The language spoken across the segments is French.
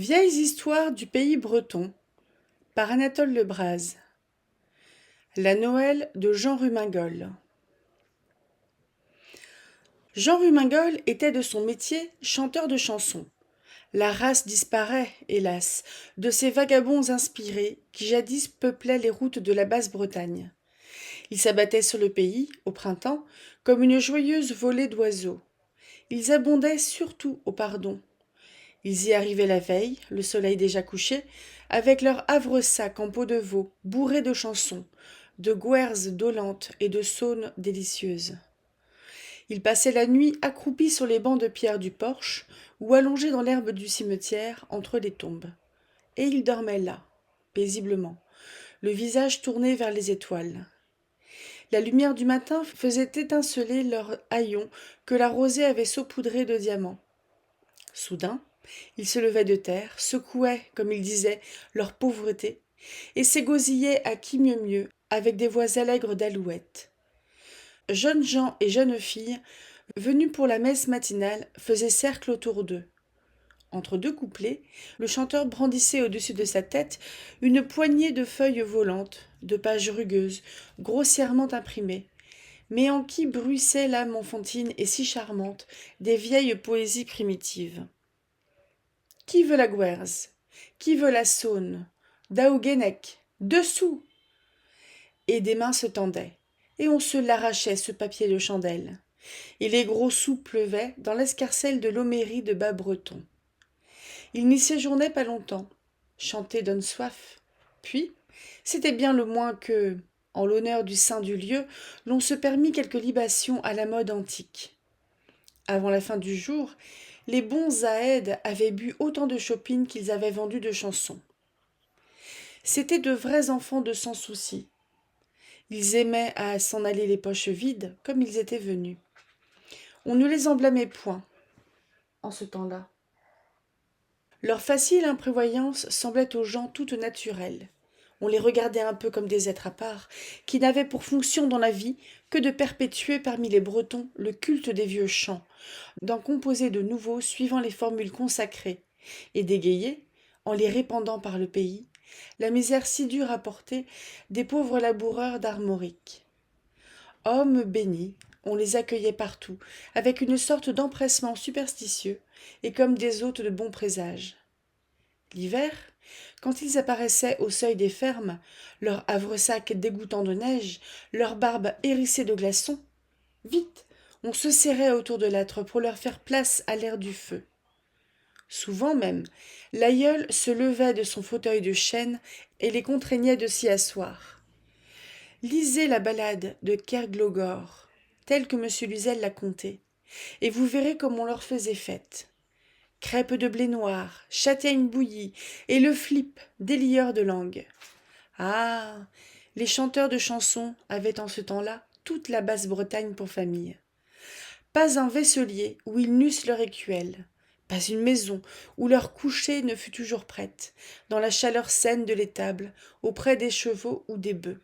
Vieilles histoires du pays breton par Anatole Lebras. La Noël de Jean Rumingol. Jean Rumingol était de son métier chanteur de chansons. La race disparaît, hélas, de ces vagabonds inspirés qui jadis peuplaient les routes de la Basse-Bretagne. Ils s'abattaient sur le pays, au printemps, comme une joyeuse volée d'oiseaux. Ils abondaient surtout au pardon. Ils y arrivaient la veille, le soleil déjà couché, avec leur havresac en peau de veau, bourré de chansons, de gouerses dolentes et de saunes délicieuses. Ils passaient la nuit accroupis sur les bancs de pierre du porche ou allongés dans l'herbe du cimetière entre les tombes. Et ils dormaient là, paisiblement, le visage tourné vers les étoiles. La lumière du matin faisait étinceler leurs haillons que la rosée avait saupoudrés de diamants. Soudain, ils se levaient de terre, secouaient, comme ils disaient, leur pauvreté, et s'égosillaient à qui mieux mieux, avec des voix allègres d'alouettes. Jeunes gens et jeunes filles, venus pour la messe matinale, faisaient cercle autour d'eux. Entre deux couplets, le chanteur brandissait au-dessus de sa tête une poignée de feuilles volantes, de pages rugueuses, grossièrement imprimées, mais en qui bruissait l'âme enfantine et si charmante des vieilles poésies primitives. Qui veut la gouerse? Qui veut la saône? Daouguénec, dessous! Et des mains se tendaient, et on se l'arrachait ce papier de chandelle, et les gros sous pleuvaient dans l'escarcelle de l'homérie de Bas-Breton. Il n'y séjournait pas longtemps. Chanter donne soif. Puis, c'était bien le moins que, en l'honneur du saint du lieu, l'on se permit quelques libations à la mode antique. Avant la fin du jour, les bons Zaèdes avaient bu autant de chopines qu'ils avaient vendu de chansons. C'étaient de vrais enfants de sans souci. Ils aimaient à s'en aller les poches vides, comme ils étaient venus. On ne les en blâmait point, en ce temps-là. Leur facile imprévoyance semblait aux gens toute naturelle. On les regardait un peu comme des êtres à part, qui n'avaient pour fonction dans la vie que de perpétuer parmi les Bretons le culte des vieux chants, d'en composer de nouveaux suivant les formules consacrées, et d'égayer, en les répandant par le pays, la misère si dure à porter des pauvres laboureurs d'Armorique. Hommes bénis, on les accueillait partout, avec une sorte d'empressement superstitieux, et comme des hôtes de bon présage. L'hiver, quand ils apparaissaient au seuil des fermes, leur havresac dégoûtant de neige, leur barbe hérissée de glaçons, vite, on se serrait autour de l'âtre pour leur faire place à l'air du feu. Souvent même, l'aïeul se levait de son fauteuil de chêne et les contraignait de s'y asseoir. Lisez la ballade de Kerglogor, telle que M. Luzel l'a contée, et vous verrez comme on leur faisait fête. Crêpes de blé noir, châtaignes bouillies et le flip, délieur de langue. Ah, les chanteurs de chansons avaient en ce temps-là toute la Basse-Bretagne pour famille. Pas un vaisselier où ils n'eussent leur écuelle, pas une maison où leur couchée ne fût toujours prête, dans la chaleur saine de l'étable, auprès des chevaux ou des bœufs.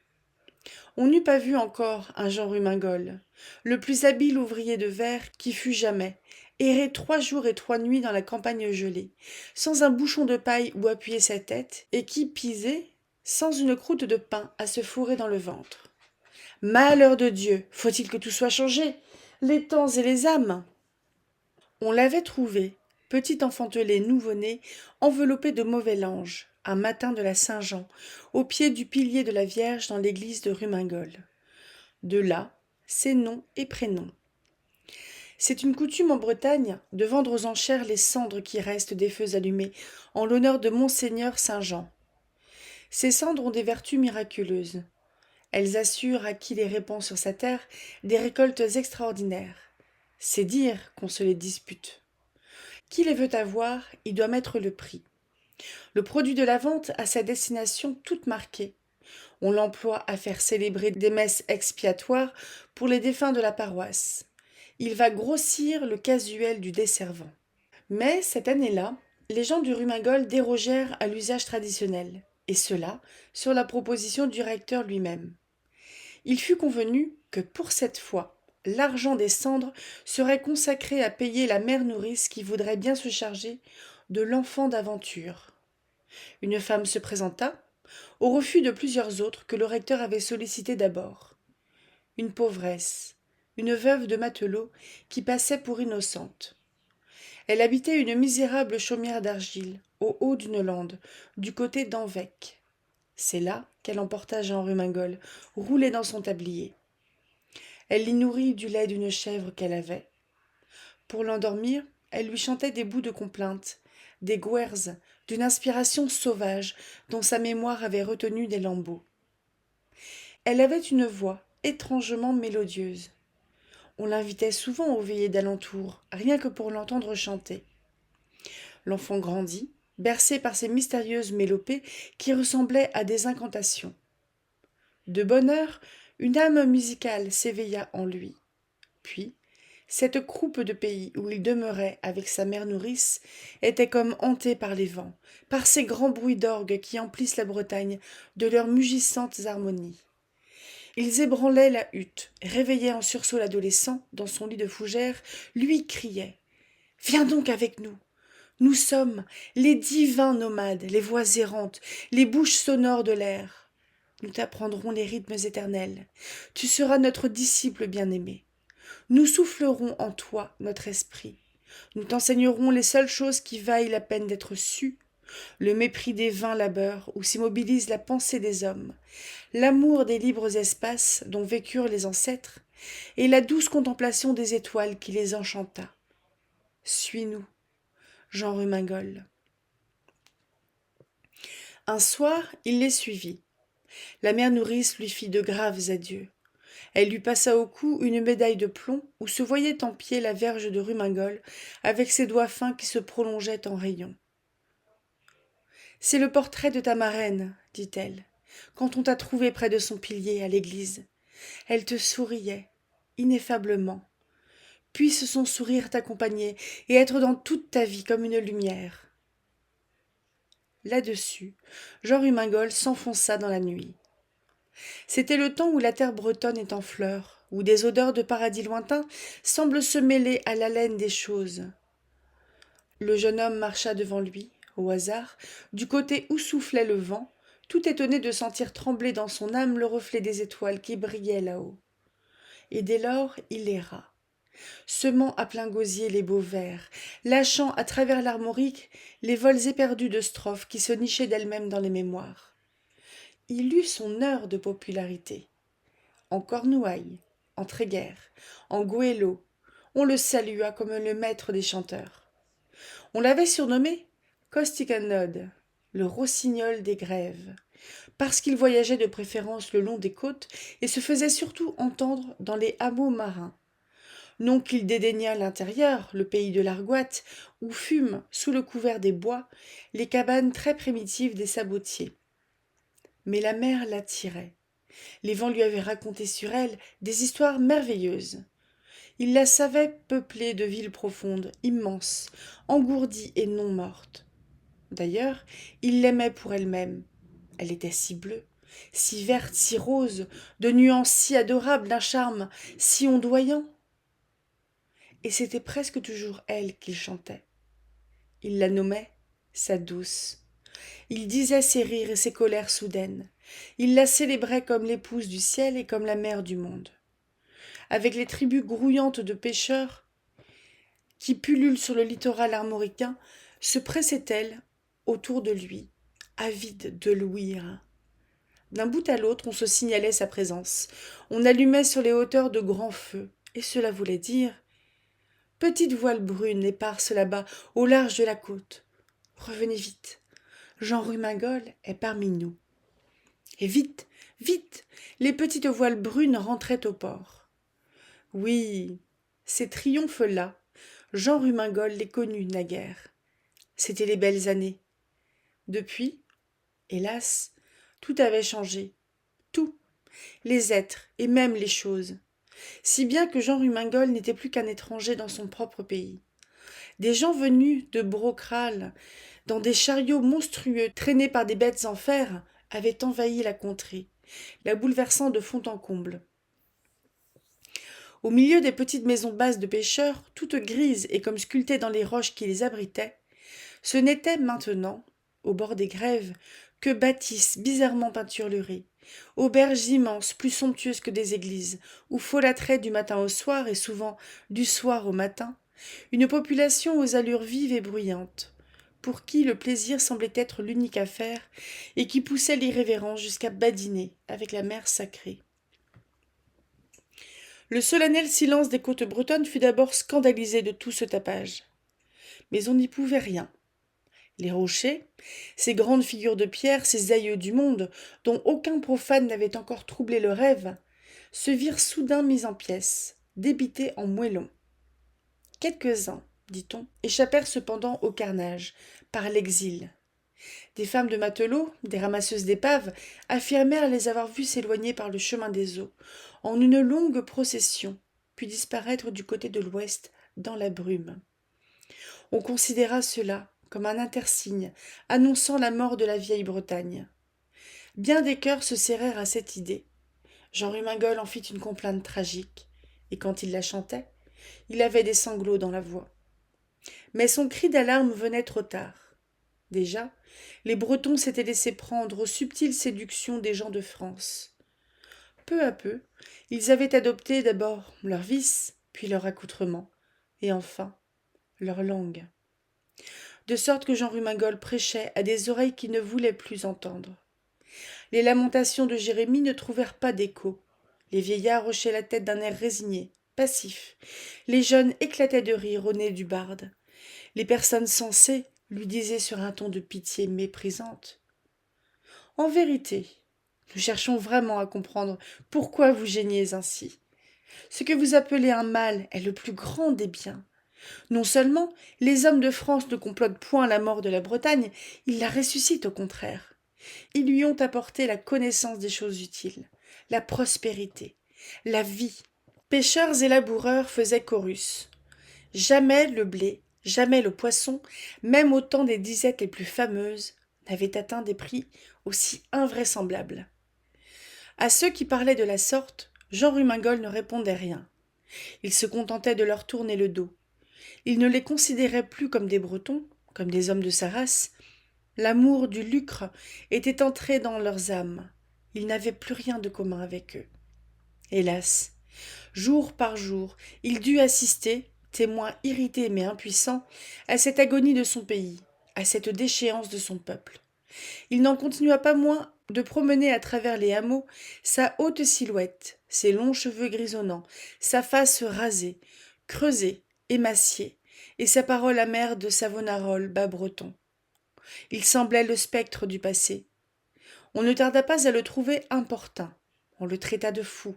On n'eût pas vu encore un Jean Rumingol, le plus habile ouvrier de verre qui fut jamais, errer 3 jours et 3 nuits dans la campagne gelée, sans un bouchon de paille où appuyer sa tête, et qui pisait, sans une croûte de pain à se fourrer dans le ventre. Malheur de Dieu, faut-il que tout soit changé, les temps et les âmes. On l'avait trouvé, petit enfantelé nouveau-né, enveloppé de mauvais langes, un matin de la Saint-Jean, au pied du pilier de la Vierge dans l'église de Rumingol. De là, ses noms et prénoms. C'est une coutume en Bretagne de vendre aux enchères les cendres qui restent des feux allumés en l'honneur de Monseigneur Saint-Jean. Ces cendres ont des vertus miraculeuses. Elles assurent à qui les répand sur sa terre des récoltes extraordinaires. C'est dire qu'on se les dispute. Qui les veut avoir, y doit mettre le prix. Le produit de la vente a sa destination toute marquée. On l'emploie à faire célébrer des messes expiatoires pour les défunts de la paroisse. Il va grossir le casuel du desservant. Mais cette année-là, les gens du Rumingol dérogèrent à l'usage traditionnel, et cela sur la proposition du recteur lui-même. Il fut convenu que pour cette fois, l'argent des cendres serait consacré à payer la mère nourrice qui voudrait bien se charger de l'enfant d'aventure. Une femme se présenta, au refus de plusieurs autres que le recteur avait sollicités d'abord. Une pauvresse, une veuve de matelot qui passait pour innocente. Elle habitait une misérable chaumière d'argile, au haut d'une lande, du côté d'Anvec. C'est là qu'elle emporta Jean Rumingol, roulé dans son tablier. Elle l'y nourrit du lait d'une chèvre qu'elle avait. Pour l'endormir, elle lui chantait des bouts de complainte, des gouerses, d'une inspiration sauvage dont sa mémoire avait retenu des lambeaux. Elle avait une voix étrangement mélodieuse. On l'invitait souvent aux veillées d'alentour, rien que pour l'entendre chanter. L'enfant grandit, bercé par ces mystérieuses mélopées qui ressemblaient à des incantations. De bonne heure, une âme musicale s'éveilla en lui. Puis, cette croupe de pays où il demeurait avec sa mère nourrice était comme hantée par les vents, par ces grands bruits d'orgue qui emplissent la Bretagne de leurs mugissantes harmonies. Ils ébranlaient la hutte, réveillaient en sursaut l'adolescent dans son lit de fougère, lui criait « Viens donc avec nous ! Nous sommes les divins nomades, les voix errantes, les bouches sonores de l'air. Nous t'apprendrons les rythmes éternels. Tu seras notre disciple bien-aimé. Nous soufflerons en toi notre esprit. Nous t'enseignerons les seules choses qui vaillent la peine d'être sues, le mépris des vains labeurs où s'immobilise la pensée des hommes, l'amour des libres espaces dont vécurent les ancêtres, et la douce contemplation des étoiles qui les enchanta. Suis-nous, Jean Rumingol. Un soir, il les suivit. La mère nourrice lui fit de graves adieux. Elle lui passa au cou une médaille de plomb où se voyait en pied la verge de Rumingol avec ses doigts fins qui se prolongeaient en rayons. « C'est le portrait de ta marraine, dit-elle, quand on t'a trouvé près de son pilier à l'église. Elle te souriait, ineffablement. Puisse son sourire t'accompagner et être dans toute ta vie comme une lumière. » Là-dessus, Jean Rumingol s'enfonça dans la nuit. C'était le temps où la terre bretonne est en fleurs, où des odeurs de paradis lointain semblent se mêler à l'haleine des choses. Le jeune homme marcha devant lui, au hasard, du côté où soufflait le vent, tout étonné de sentir trembler dans son âme le reflet des étoiles qui brillaient là-haut. Et dès lors il erra, semant à plein gosier les beaux vers, lâchant à travers l'armorique les vols éperdus de strophes qui se nichaient d'elles-mêmes dans les mémoires. Il eut son heure de popularité. En Cornouailles, en Tréguer, en Goëlo, on le salua comme le maître des chanteurs. On l'avait surnommé Costiganode, le rossignol des grèves, parce qu'il voyageait de préférence le long des côtes et se faisait surtout entendre dans les hameaux marins. Non qu'il dédaignât l'intérieur, le pays de l'Argoate, où fument, sous le couvert des bois, les cabanes très primitives des sabotiers. Mais la mer l'attirait. Les vents lui avaient raconté sur elle des histoires merveilleuses. Il la savait peuplée de villes profondes, immenses, engourdies et non mortes. D'ailleurs, il l'aimait pour elle-même. Elle était si bleue, si verte, si rose, de nuances si adorables, d'un charme si ondoyant. Et c'était presque toujours elle qu'il chantait. Il la nommait sa douce. Il disait ses rires et ses colères soudaines. Il la célébrait comme l'épouse du ciel et comme la mère du monde. Avec les tribus grouillantes de pêcheurs qui pullulent sur le littoral armoricain, se pressaient-elles autour de lui, avides de l'ouïr. D'un bout à l'autre, on se signalait sa présence. On allumait sur les hauteurs de grands feux, et cela voulait dire « Petite voile brune éparse là-bas, au large de la côte. Revenez vite. Jean Rumingol est parmi nous. » Et vite, vite, les petites voiles brunes rentraient au port. Oui, ces triomphes-là, Jean Rumingol les connut naguère. C'étaient les belles années. Depuis, hélas, tout avait changé. Tout, les êtres et même les choses. Si bien que Jean Rumingol n'était plus qu'un étranger dans son propre pays. Des gens venus de Brocral, dans des chariots monstrueux traînés par des bêtes en fer, avaient envahi la contrée, la bouleversant de fond en comble. Au milieu des petites maisons basses de pêcheurs, toutes grises et comme sculptées dans les roches qui les abritaient, Ce n'était maintenant, au bord des grèves, que bâtisses bizarrement peinturlurées, auberges immenses, plus somptueuses que des églises, où folâtrait du matin au soir et souvent du soir au matin, une population aux allures vives et bruyantes, pour qui le plaisir semblait être l'unique affaire et qui poussait l'irrévérence jusqu'à badiner avec la mer sacrée. Le solennel silence des côtes bretonnes fut d'abord scandalisé de tout ce tapage. Mais on n'y pouvait rien. Les rochers, ces grandes figures de pierre, ces aïeux du monde, dont aucun profane n'avait encore troublé le rêve, se virent soudain mis en pièces, débités en moellons. Quelques-uns, dit-on, échappèrent cependant au carnage, par l'exil. Des femmes de matelots, des ramasseuses d'épaves, affirmèrent les avoir vus s'éloigner par le chemin des eaux, en une longue procession, puis disparaître du côté de l'ouest, dans la brume. On considéra cela comme un intersigne annonçant la mort de la vieille Bretagne. Bien des cœurs se serrèrent à cette idée. Jean Rumingol en fit une complainte tragique, et quand il la chantait, il avait des sanglots dans la voix. Mais son cri d'alarme venait trop tard. Déjà, les Bretons s'étaient laissés prendre aux subtiles séductions des gens de France. Peu à peu, ils avaient adopté d'abord leurs vices, puis leur accoutrement, et enfin leur langue. De sorte que Jean Rumingol prêchait à des oreilles qui ne voulaient plus entendre. Les lamentations de Jérémie ne trouvèrent pas d'écho. Les vieillards hochaient la tête d'un air résigné, passif. Les jeunes éclataient de rire au nez du barde. Les personnes sensées lui disaient sur un ton de pitié méprisante: « En vérité, nous cherchons vraiment à comprendre pourquoi vous geignez ainsi. Ce que vous appelez un mal est le plus grand des biens. Non seulement les hommes de France ne complotent point la mort de la Bretagne, ils la ressuscitent au contraire. Ils lui ont apporté la connaissance des choses utiles, la prospérité, la vie. Pêcheurs et laboureurs faisaient chorus. Jamais le blé, jamais le poisson, même au temps des disettes les plus fameuses, n'avait atteint des prix aussi invraisemblables. À ceux qui parlaient de la sorte, Jean Rumingol ne répondait rien. Il se contentait de leur tourner le dos. Il ne les considérait plus comme des Bretons, comme des hommes de sa race. L'amour du lucre était entré dans leurs âmes. Ils n'avaient plus rien de commun avec eux. Hélas, jour par jour, il dut assister, témoin irrité mais impuissant, à cette agonie de son pays, à cette déchéance de son peuple. Il n'en continua pas moins de promener à travers les hameaux sa haute silhouette, ses longs cheveux grisonnants, sa face rasée, creusée, émaciée, et sa parole amère de Savonarole bas breton. Il semblait le spectre du passé. On ne tarda pas à le trouver importun. On le traita de fou,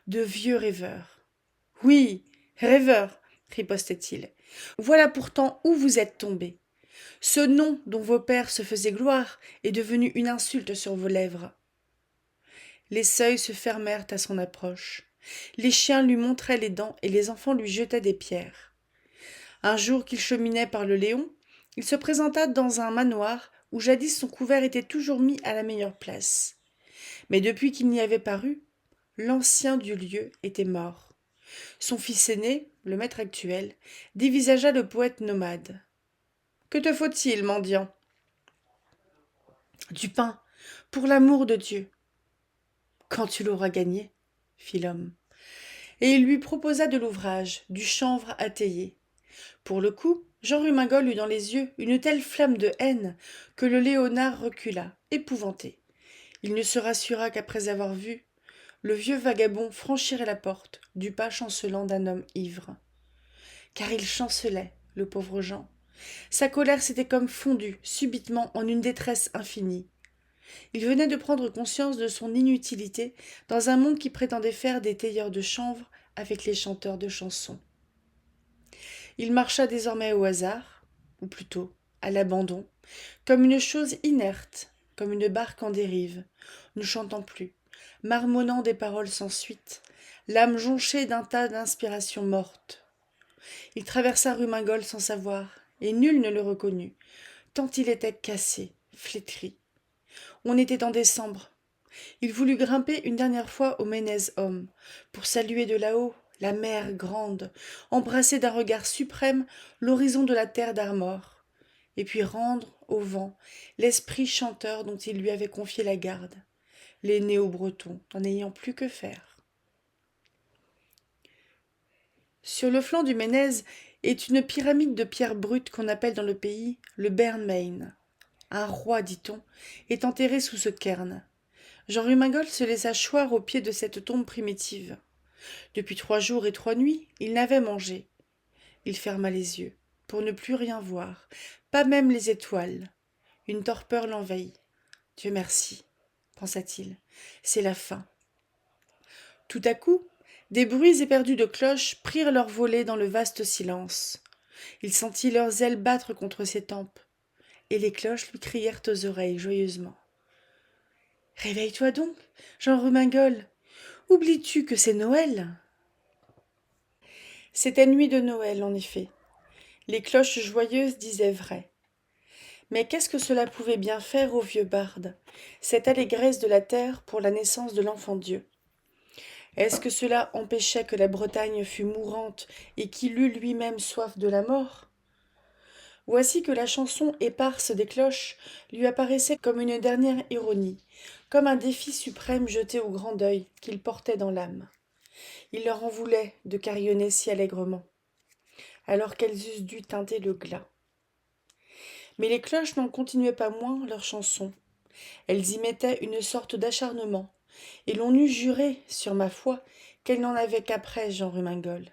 de vieux rêveur. « Oui, rêveur, ripostait-il. Voilà pourtant où vous êtes tombé. Ce nom dont vos pères se faisaient gloire est devenu une insulte sur vos lèvres. » Les seuils se fermèrent à son approche. Les chiens lui montraient les dents et les enfants lui jetaient des pierres. Un jour qu'il cheminait par le Léon, il se présenta dans un manoir où jadis son couvert était toujours mis à la meilleure place. Mais depuis qu'il n'y avait paru, l'ancien du lieu était mort. Son fils aîné, le maître actuel, dévisagea le poète nomade. « Que te faut-il, mendiant ?»« Du pain, pour l'amour de Dieu. »« Quand tu l'auras gagné, fit l'homme. Et il lui proposa de l'ouvrage, du chanvre à tailler. Pour le coup, Jean Rumingol eut dans les yeux une telle flamme de haine que le léonard recula, épouvanté. Il ne se rassura qu'après avoir vu le vieux vagabond franchir la porte du pas chancelant d'un homme ivre. Car il chancelait, le pauvre Jean. Sa colère s'était comme fondue subitement en une détresse infinie. Il venait de prendre conscience de son inutilité dans un monde qui prétendait faire des tailleurs de chanvre avec les chanteurs de chansons. Il marcha désormais au hasard, ou plutôt à l'abandon, comme une chose inerte, comme une barque en dérive, ne chantant plus, marmonnant des paroles sans suite, l'âme jonchée d'un tas d'inspirations mortes. Il traversa Rumingol sans savoir, et nul ne le reconnut, tant il était cassé, flétri. On était en décembre. Il voulut grimper une dernière fois au Ménez-Homme, pour saluer de là-haut la mer grande, embrasser d'un regard suprême l'horizon de la terre d'Armor. et puis rendre au vent l'esprit chanteur dont il lui avait confié la garde, les néo-bretons n'en ayant plus que faire. Sur le flanc du Ménez est une pyramide de pierre brute qu'on appelle dans le pays le Bernmain. Un roi, dit-on, est enterré sous ce cairn. Jean Rumingol se laissa choir au pied de cette tombe primitive. Depuis 3 jours et 3 nuits, il n'avait mangé. Il ferma les yeux, pour ne plus rien voir, pas même les étoiles. Une torpeur l'envahit. Dieu merci, pensa-t-il, c'est la fin. Tout à coup, des bruits éperdus de cloches prirent leur volée dans le vaste silence. Il sentit leurs ailes battre contre ses tempes, et les cloches lui crièrent aux oreilles joyeusement. « Réveille-toi donc, Jean Rumingol. Oublies-tu que c'est Noël ?» C'était nuit de Noël, en effet. Les cloches joyeuses disaient vrai. Mais qu'est-ce que cela pouvait bien faire au vieux barde, cette allégresse de la terre pour la naissance de l'enfant Dieu? Est-ce que cela empêchait que la Bretagne fût mourante et qu'il eût lui-même soif de la mort? Voici que la chanson éparse des cloches lui apparaissait comme une dernière ironie, comme un défi suprême jeté au grand deuil qu'il portait dans l'âme. Il leur en voulait de carillonner si allègrement, alors qu'elles eussent dû teinter le glas. Mais les cloches n'en continuaient pas moins leur chanson. Elles y mettaient une sorte d'acharnement, et l'on eût juré, sur ma foi, qu'elles n'en avaient qu'après Jean Rumingol.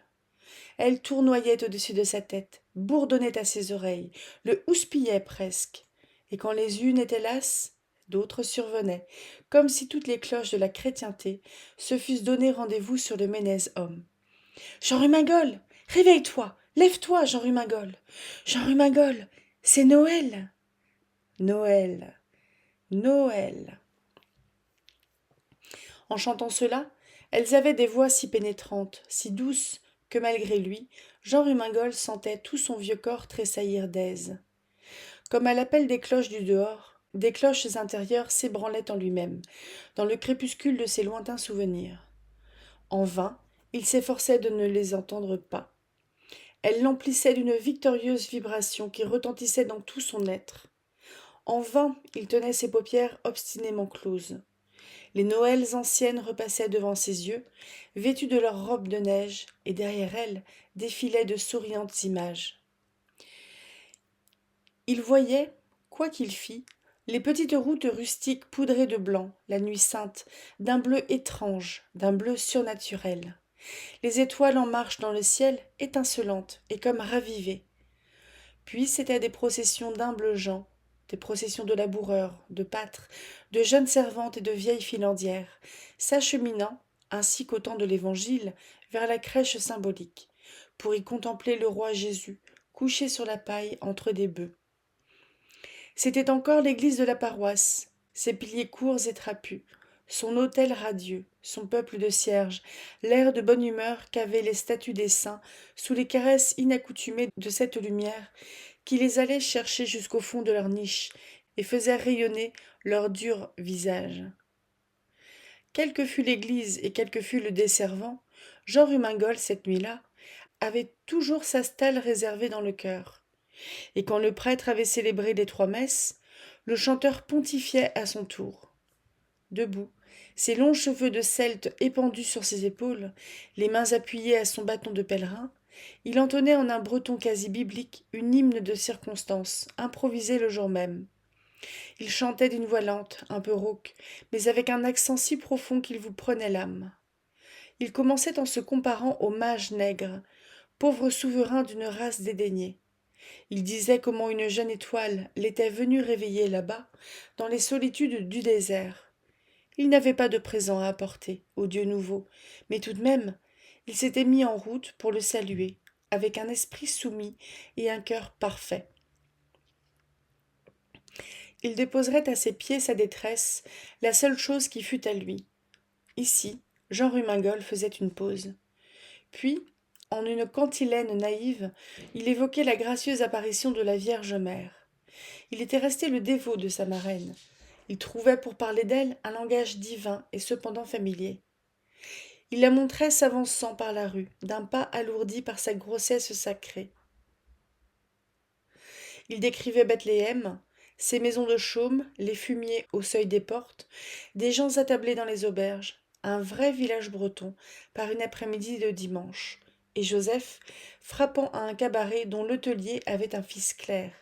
Elles tournoyaient au-dessus de sa tête, bourdonnaient à ses oreilles, le houspillaient presque, et quand les unes étaient lasses, d'autres survenaient, comme si toutes les cloches de la chrétienté se fussent donné rendez-vous sur le Ménez homme. « Jean Rumingol, réveille-toi, lève-toi, Jean Rumingol. Jean Rumingol, c'est Noël. » Noël, Noël. En chantant cela, elles avaient des voix si pénétrantes, si douces, que malgré lui, Jean Rumingol sentait tout son vieux corps tressaillir d'aise. Comme à l'appel des cloches du dehors, des cloches intérieures s'ébranlaient en lui-même, dans le crépuscule de ses lointains souvenirs. En vain, il s'efforçait de ne les entendre pas. Elles l'emplissaient d'une victorieuse vibration qui retentissait dans tout son être. En vain, il tenait ses paupières obstinément closes. Les Noëls anciennes repassaient devant ses yeux, vêtues de leurs robes de neige, et derrière elles défilaient de souriantes images. Il voyait, quoi qu'il fît, les petites routes rustiques poudrées de blanc, la nuit sainte, d'un bleu étrange, d'un bleu surnaturel. Les étoiles en marche dans le ciel, étincelantes et comme ravivées. Puis c'étaient des processions d'humbles gens, des processions de laboureurs, de pâtres, de jeunes servantes et de vieilles filandières, s'acheminant, ainsi qu'au temps de l'Évangile, vers la crèche symbolique, pour y contempler le roi Jésus, couché sur la paille entre des bœufs. C'était encore l'église de la paroisse, ses piliers courts et trapus, son autel radieux, son peuple de cierges, l'air de bonne humeur qu'avaient les statues des saints sous les caresses inaccoutumées de cette lumière qui les allait chercher jusqu'au fond de leur niche et faisait rayonner leurs durs visages. Quelle que fût l'église et quel que fût le desservant, Jean Rumingol, cette nuit-là, avait toujours sa stalle réservée dans le cœur. Et quand le prêtre avait célébré les 3 messes, le chanteur pontifiait à son tour. Debout, ses longs cheveux de celte épandus sur ses épaules, les mains appuyées à son bâton de pèlerin, il entonnait en un breton quasi biblique une hymne de circonstance, improvisée le jour même. Il chantait d'une voix lente, un peu rauque, mais avec un accent si profond qu'il vous prenait l'âme. Il commençait en se comparant au mage nègre, pauvre souverain d'une race dédaignée. Il disait comment une jeune étoile l'était venue réveiller là-bas, dans les solitudes du désert. Il n'avait pas de présent à apporter au Dieu nouveau, mais tout de même, il s'était mis en route pour le saluer, avec un esprit soumis et un cœur parfait. Il déposerait à ses pieds sa détresse, la seule chose qui fût à lui. Ici, Jean Rumingol faisait une pause. Puis, en une cantilène naïve, il évoquait la gracieuse apparition de la Vierge Mère. Il était resté le dévot de sa marraine. Il trouvait pour parler d'elle un langage divin et cependant familier. Il la montrait s'avançant par la rue, d'un pas alourdi par sa grossesse sacrée. Il décrivait Bethléem, ses maisons de chaume, les fumiers au seuil des portes, des gens attablés dans les auberges, un vrai village breton, par une après-midi de dimanche, et Joseph frappant à un cabaret dont l'hôtelier avait un fils clerc,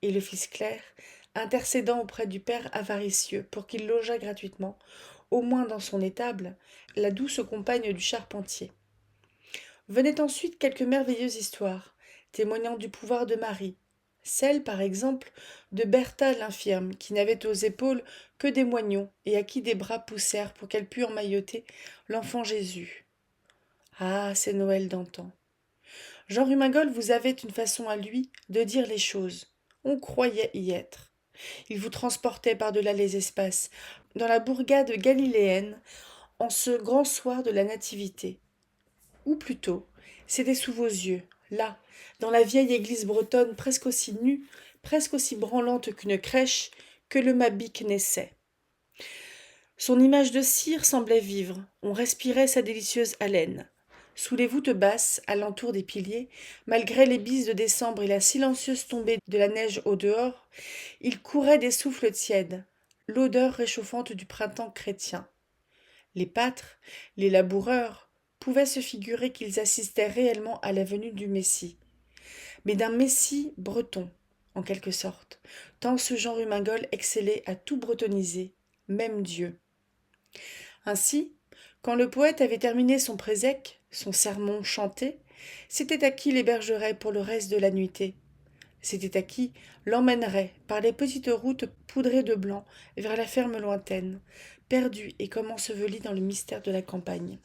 et le fils clerc intercédant auprès du père avaricieux pour qu'il logeât gratuitement, au moins dans son étable, la douce compagne du charpentier. Venaient ensuite quelques merveilleuses histoires, témoignant du pouvoir de Marie, celle, par exemple, de Bertha l'infirme, qui n'avait aux épaules que des moignons et à qui des bras poussèrent pour qu'elle pût emmailloter l'enfant Jésus. Ah, c'est Noël d'antan. Jean Rumingol vous avait une façon à lui de dire les choses. On croyait y être. Il vous transportait par-delà les espaces, dans la bourgade galiléenne, en ce grand soir de la Nativité. Ou plutôt, c'était sous vos yeux, là, dans la vieille église bretonne presque aussi nue, presque aussi branlante qu'une crèche, que le Mabic naissait. Son image de cire semblait vivre, on respirait sa délicieuse haleine. Sous les voûtes basses, alentour des piliers, malgré les bises de décembre et la silencieuse tombée de la neige au dehors, il courait des souffles tièdes, l'odeur réchauffante du printemps chrétien. Les pâtres, les laboureurs, pouvaient se figurer qu'ils assistaient réellement à la venue du Messie, mais d'un Messie breton, en quelque sorte, tant ce Jean Rumingol excellait à tout bretoniser, même Dieu. Ainsi, quand le poète avait terminé son présèque, son sermon chanté, c'était à qui l'hébergerait pour le reste de la nuitée. C'était à qui l'emmènerait par les petites routes poudrées de blanc vers la ferme lointaine, perdue et comme ensevelie dans le mystère de la campagne.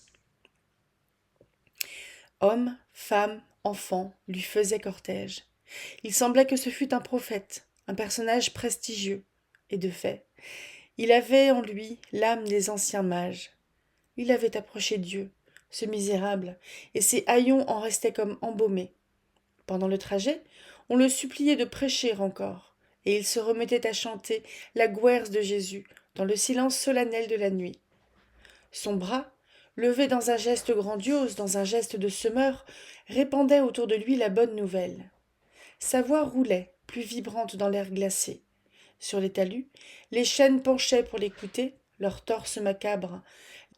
Hommes, femmes, enfants lui faisaient cortège. Il semblait que ce fût un prophète, un personnage prestigieux, et de fait, il avait en lui l'âme des anciens mages. Il avait approché Dieu, ce misérable, et ses haillons en restaient comme embaumés. Pendant le trajet, on le suppliait de prêcher encore, et il se remettait à chanter la gwerse de Jésus dans le silence solennel de la nuit. Son bras, levé dans un geste grandiose, dans un geste de semeur, répandait autour de lui la bonne nouvelle. Sa voix roulait, plus vibrante dans l'air glacé. Sur les talus, les chênes penchaient pour l'écouter, leurs torses macabres.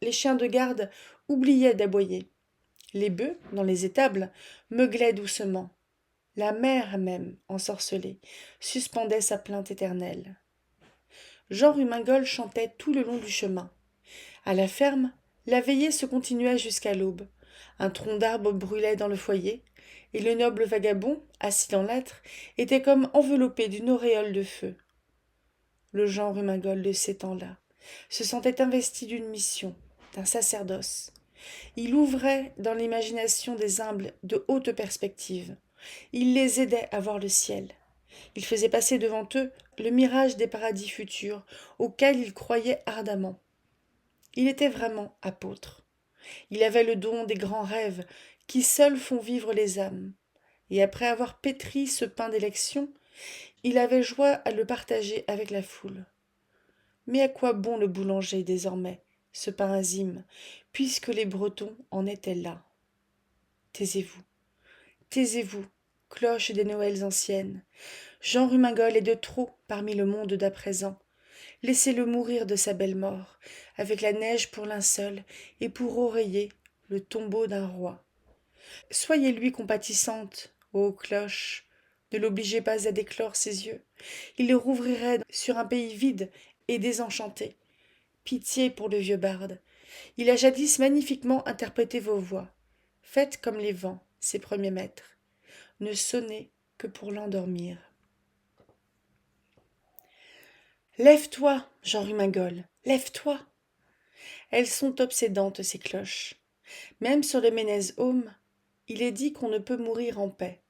Les chiens de garde oubliaient d'aboyer. Les bœufs, dans les étables, meuglaient doucement. La mer même, ensorcelée, suspendait sa plainte éternelle. Jean Rumingol chantait tout le long du chemin. À la ferme, la veillée se continuait jusqu'à l'aube. Un tronc d'arbre brûlait dans le foyer, et le noble vagabond, assis dans l'âtre, était comme enveloppé d'une auréole de feu. Le Jean Rumingol de ces temps-là se sentait investi d'une mission, d'un sacerdoce. Il ouvrait dans l'imagination des humbles de hautes perspectives. Il les aidait à voir le ciel. Il faisait passer devant eux le mirage des paradis futurs auxquels ils croyaient ardemment. Il était vraiment apôtre. Il avait le don des grands rêves qui seuls font vivre les âmes. Et après avoir pétri ce pain d'élection, il avait joie à le partager avec la foule. Mais à quoi bon le boulanger désormais, ce pain azime, puisque les Bretons en étaient là? Taisez-vous, taisez-vous, cloche des Noëls anciennes. Jean Rumingol est de trop parmi le monde d'à présent. Laissez-le mourir de sa belle mort, avec la neige pour linceul et pour oreiller le tombeau d'un roi. Soyez-lui compatissante, ô cloche, ne l'obligez pas à déclore ses yeux. Il les rouvrirait sur un pays vide et désenchanté. Pitié pour le vieux barde. Il a jadis magnifiquement interprété vos voix. Faites comme les vents, ses premiers maîtres. Ne sonnez que pour l'endormir. Lève-toi, Jean Rumingol, lève-toi. Elles sont obsédantes, ces cloches. Même sur le Ménez-Home, il est dit qu'on ne peut mourir en paix.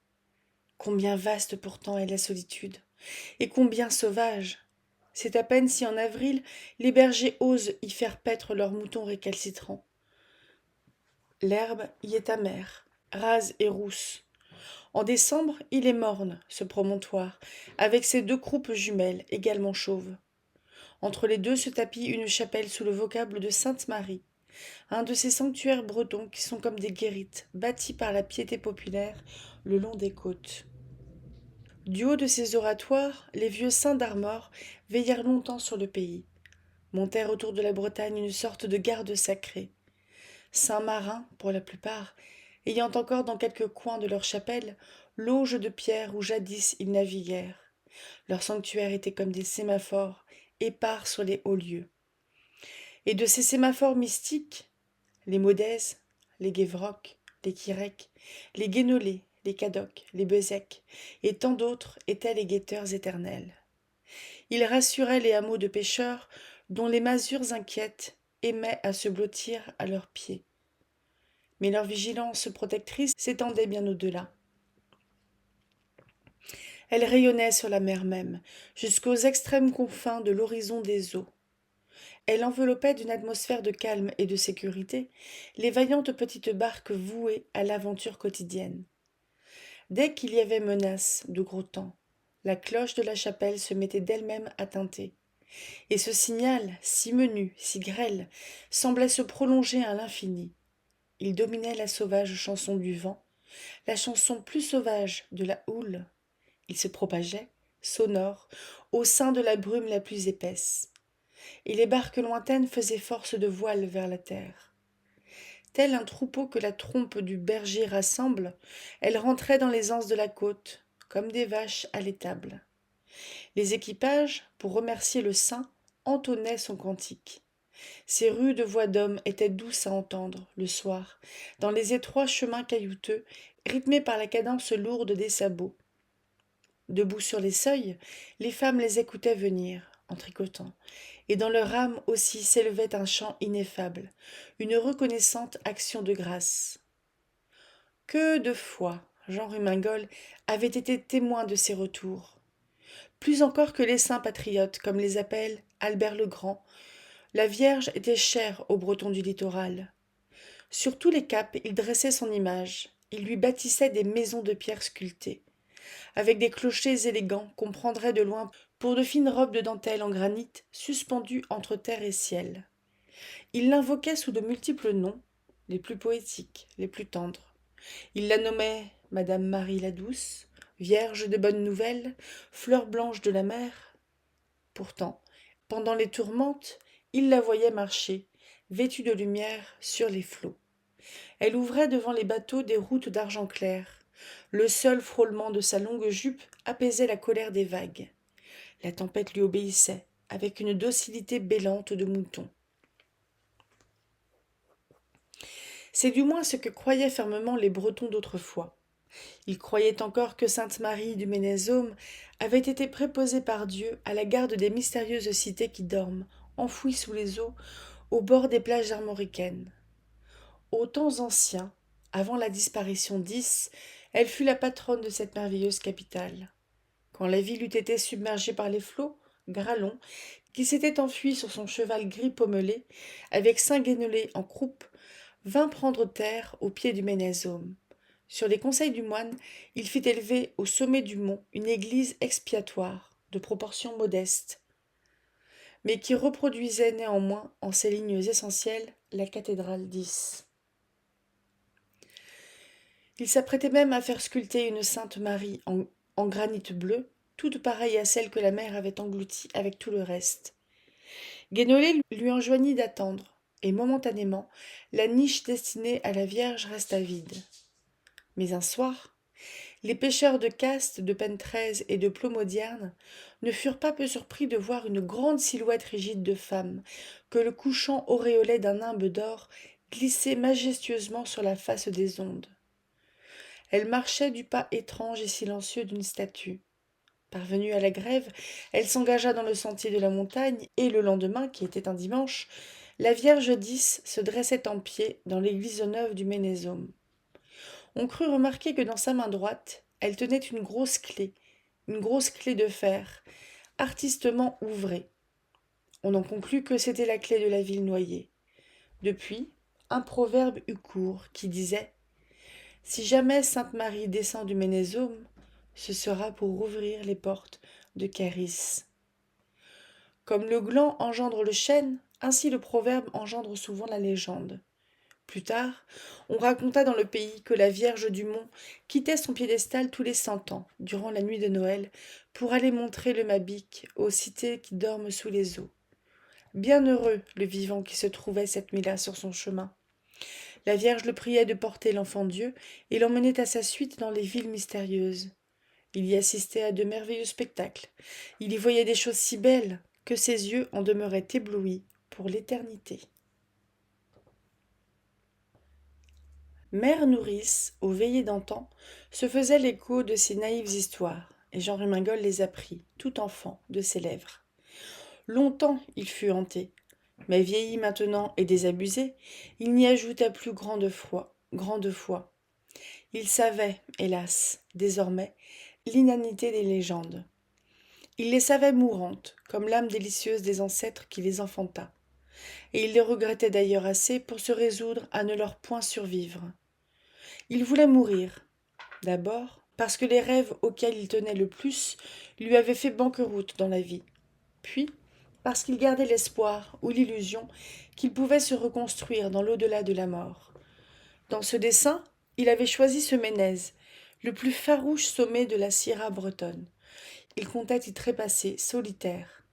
Combien vaste pourtant est la solitude, et combien sauvage. C'est à peine si en avril les bergers osent y faire paître leurs moutons récalcitrants. L'herbe y est amère, rase et rousse. En décembre, il est morne, ce promontoire, avec ses deux croupes jumelles, également chauves. Entre les deux se tapit une chapelle sous le vocable de Sainte-Marie, un de ces sanctuaires bretons qui sont comme des guérites, bâtis par la piété populaire le long des côtes. Du haut de ces oratoires, les vieux saints d'Armor veillèrent longtemps sur le pays, montèrent autour de la Bretagne une sorte de garde sacrée. Saints marins, pour la plupart, ayant encore dans quelques coins de leur chapelle l'auge de pierre où jadis ils naviguèrent. Leurs sanctuaires étaient comme des sémaphores épars sur les hauts lieux. Et de ces sémaphores mystiques, les Modèzes, les Guévrocs, les Quirèques, les Guénolés, les Cadocs, les Bezecs, et tant d'autres étaient les guetteurs éternels. Ils rassuraient les hameaux de pêcheurs dont les masures inquiètes aimaient à se blottir à leurs pieds. Mais leur vigilance protectrice s'étendait bien au-delà. Elle rayonnait sur la mer même, jusqu'aux extrêmes confins de l'horizon des eaux. Elle enveloppait d'une atmosphère de calme et de sécurité les vaillantes petites barques vouées à l'aventure quotidienne. Dès qu'il y avait menace de gros temps, la cloche de la chapelle se mettait d'elle-même à tinter, et ce signal, si menu, si grêle, semblait se prolonger à l'infini. Il dominait la sauvage chanson du vent, la chanson plus sauvage de la houle. Il se propageait, sonore, au sein de la brume la plus épaisse, et les barques lointaines faisaient force de voile vers la terre. Tel un troupeau que la trompe du berger rassemble, elle rentrait dans les anses de la côte, comme des vaches à l'étable. Les équipages, pour remercier le saint, entonnaient son cantique. Ces rudes voix d'hommes étaient douces à entendre, le soir, dans les étroits chemins caillouteux, rythmés par la cadence lourde des sabots. Debout sur les seuils, les femmes les écoutaient venir, en tricotant, et dans leur âme aussi s'élevait un chant ineffable, une reconnaissante action de grâce. Que de fois Jean Rumingol avait été témoin de ces retours. Plus encore que les saints patriotes, comme les appelle Albert le Grand, la Vierge était chère aux Bretons du littoral. Sur tous les caps, il dressait son image, il lui bâtissait des maisons de pierre sculptées, avec des clochers élégants qu'on prendrait de loin pour de fines robes de dentelle en granit suspendues entre terre et ciel. Il l'invoquait sous de multiples noms, les plus poétiques, les plus tendres. Il la nommait Madame Marie la Douce, Vierge de bonnes nouvelles, Fleur blanche de la mer. Pourtant, pendant les tourmentes, il la voyait marcher, vêtue de lumière, sur les flots. Elle ouvrait devant les bateaux des routes d'argent clair. Le seul frôlement de sa longue jupe apaisait la colère des vagues. La tempête lui obéissait, avec une docilité bêlante de mouton. C'est du moins ce que croyaient fermement les Bretons d'autrefois. Ils croyaient encore que sainte Marie du Ménésome avait été préposée par Dieu à la garde des mystérieuses cités qui dorment, enfouies sous les eaux, au bord des plages armoricaines. Aux temps anciens, avant la disparition d'Is, elle fut la patronne de cette merveilleuse capitale. Quand la ville eut été submergée par les flots, Gralon, qui s'était enfui sur son cheval gris pommelé, avec Saint-Guénolé en croupe, vint prendre terre au pied du Ménésome. Sur les conseils du moine, il fit élever au sommet du mont une église expiatoire, de proportions modestes, mais qui reproduisait néanmoins, en ses lignes essentielles, la cathédrale d'Is. Il s'apprêtait même à faire sculpter une Sainte Marie en granit bleu, toute pareille à celle que la mer avait engloutie avec tout le reste. Guénolé lui enjoignit d'attendre, et momentanément, la niche destinée à la Vierge resta vide. Mais un soir, les pêcheurs de Castes, de Pentrez et de Plomodierne ne furent pas peu surpris de voir une grande silhouette rigide de femme, que le couchant auréolait d'un nimbe d'or, glisser majestueusement sur la face des ondes. Elle marchait du pas étrange et silencieux d'une statue. Parvenue à la grève, elle s'engagea dans le sentier de la montagne, et le lendemain, qui était un dimanche, la Vierge d'Is se dressait en pied dans l'église neuve du Ménésome. On crut remarquer que dans sa main droite, elle tenait une grosse clé de fer, artistement ouvrée. On en conclut que c'était la clé de la ville noyée. Depuis, un proverbe eut cours qui disait « Si jamais Sainte Marie descend du Ménésome, ce sera pour ouvrir les portes de Caris. » Comme le gland engendre le chêne, ainsi le proverbe engendre souvent la légende. Plus tard, on raconta dans le pays que la Vierge du Mont quittait son piédestal tous les 100 ans, durant la nuit de Noël, pour aller montrer le Mabic aux cités qui dorment sous les eaux. Bien heureux le vivant qui se trouvait cette nuit-là sur son chemin. La Vierge le priait de porter l'enfant Dieu et l'emmenait à sa suite dans les villes mystérieuses. Il y assistait à de merveilleux spectacles. Il y voyait des choses si belles que ses yeux en demeuraient éblouis pour l'éternité. Mère nourrice, aux veillées d'antan, se faisait l'écho de ces naïves histoires, et Jean Rumingol les apprit, tout enfant, de ses lèvres. Longtemps il fut hanté, mais vieilli maintenant et désabusé, il n'y ajouta plus grande foi. Il savait, hélas, désormais, l'inanité des légendes. Il les savait mourantes, comme l'âme délicieuse des ancêtres qui les enfanta. Et il les regrettait d'ailleurs assez pour se résoudre à ne leur point survivre. Il voulait mourir, d'abord parce que les rêves auxquels il tenait le plus lui avaient fait banqueroute dans la vie, puis parce qu'il gardait l'espoir ou l'illusion qu'il pouvait se reconstruire dans l'au-delà de la mort. Dans ce dessein, il avait choisi ce Ménez, le plus farouche sommet de la Sierra bretonne. Il comptait y trépasser, solitaire.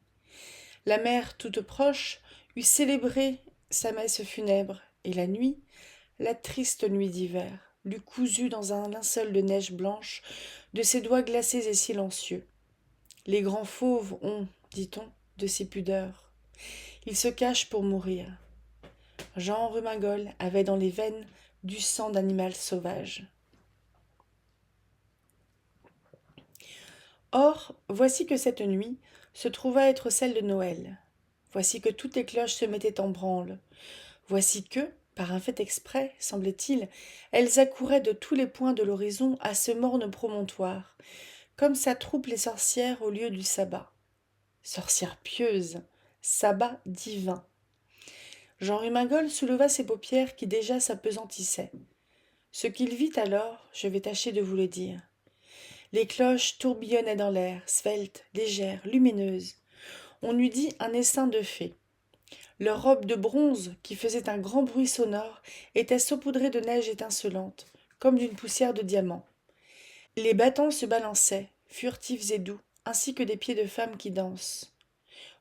La mer, toute proche, eût célébré sa messe funèbre, et la nuit, la triste nuit d'hiver, l'eût cousu dans un linceul de neige blanche de ses doigts glacés et silencieux. Les grands fauves ont, dit-on, de ces pudeurs. Ils se cachent pour mourir. Jean Rumingol avait dans les veines du sang d'animal sauvage. Or, voici que cette nuit se trouva être celle de Noël. Voici que toutes les cloches se mettaient en branle. Voici que, par un fait exprès, semblait-il, elles accouraient de tous les points de l'horizon à ce morne promontoire, comme s'attroupent les sorcières au lieu du sabbat. Sorcières pieuses, sabbat divin. Jean Rumingol souleva ses paupières qui déjà s'appesantissaient. Ce qu'il vit alors, je vais tâcher de vous le dire. Les cloches tourbillonnaient dans l'air, sveltes, légères, lumineuses. On eût dit un essaim de fées. Leurs robes de bronze, qui faisaient un grand bruit sonore, étaient saupoudrées de neige étincelante, comme d'une poussière de diamants. Les bâtons se balançaient, furtifs et doux, ainsi que des pieds de femmes qui dansent.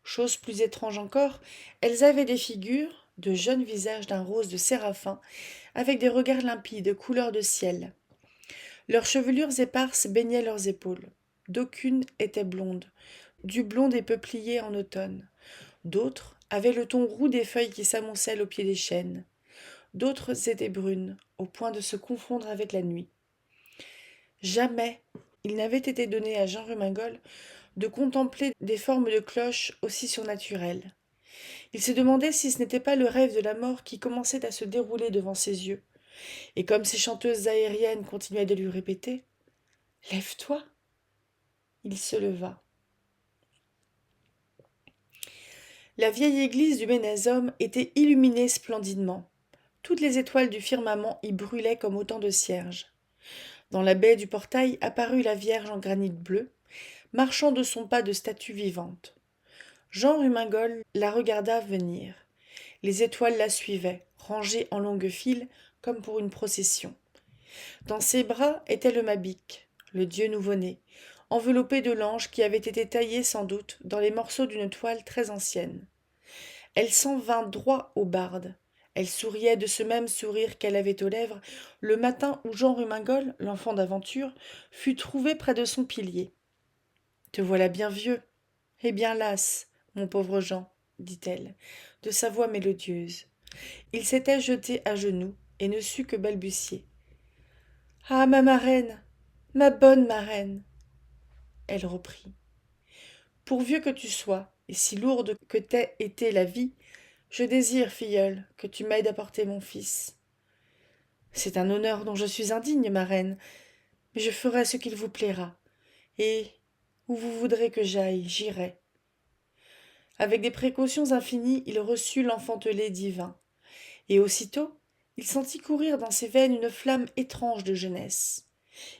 Chose plus étrange encore, elles avaient des figures, de jeunes visages d'un rose de séraphin, avec des regards limpides, couleur de ciel. Leurs chevelures éparses baignaient leurs épaules. D'aucunes étaient blondes, du blond des peupliers en automne. D'autres avaient le ton roux des feuilles qui s'amoncellent au pied des chênes. D'autres étaient brunes, au point de se confondre avec la nuit. Jamais il n'avait été donné à Jean Rumingol de contempler des formes de cloches aussi surnaturelles. Il se demandait si ce n'était pas le rêve de la mort qui commençait à se dérouler devant ses yeux. Et comme ces chanteuses aériennes continuaient de lui répéter « Lève-toi !» il se leva. La vieille église du Ménez-Homme était illuminée splendidement. Toutes les étoiles du firmament y brûlaient comme autant de cierges. Dans la baie du portail apparut la Vierge en granit bleu, marchant de son pas de statue vivante. Jean Rumingol la regarda venir. Les étoiles la suivaient, rangées en longues files, comme pour une procession. Dans ses bras était le Mabic, le dieu nouveau-né, enveloppé de l'ange qui avait été taillé sans doute dans les morceaux d'une toile très ancienne. Elle s'en vint droit au barde. Elle souriait de ce même sourire qu'elle avait aux lèvres le matin où Jean Rumingol, l'enfant d'aventure, fut trouvé près de son pilier. « Te voilà bien vieux et bien lasse, mon pauvre Jean, dit-elle, de sa voix mélodieuse. Il s'était jeté à genoux et ne sut que balbutier. « Ah, ma marraine, ma bonne marraine !» Elle reprit. « Pour vieux que tu sois, et si lourde que t'ait été la vie, je désire, filleule, que tu m'aides à porter mon fils. C'est un honneur dont je suis indigne, marraine, mais je ferai ce qu'il vous plaira, et où vous voudrez que j'aille, j'irai. » Avec des précautions infinies, il reçut l'enfantelé divin, et aussitôt il sentit courir dans ses veines une flamme étrange de jeunesse.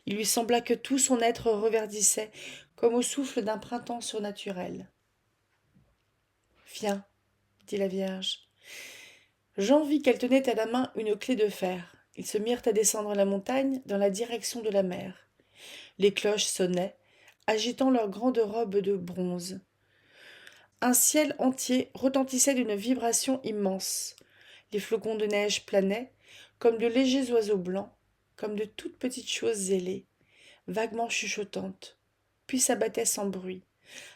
Il lui sembla que tout son être reverdissait comme au souffle d'un printemps surnaturel. « Viens, dit la Vierge, Jean vit qu'elle tenait à la main une clé de fer. Ils se mirent à descendre la montagne dans la direction de la mer. Les cloches sonnaient, agitant leurs grandes robes de bronze. Un ciel entier retentissait d'une vibration immense. Les flocons de neige planaient, comme de légers oiseaux blancs, comme de toutes petites choses ailées, vaguement chuchotantes, puis s'abattaient sans bruit,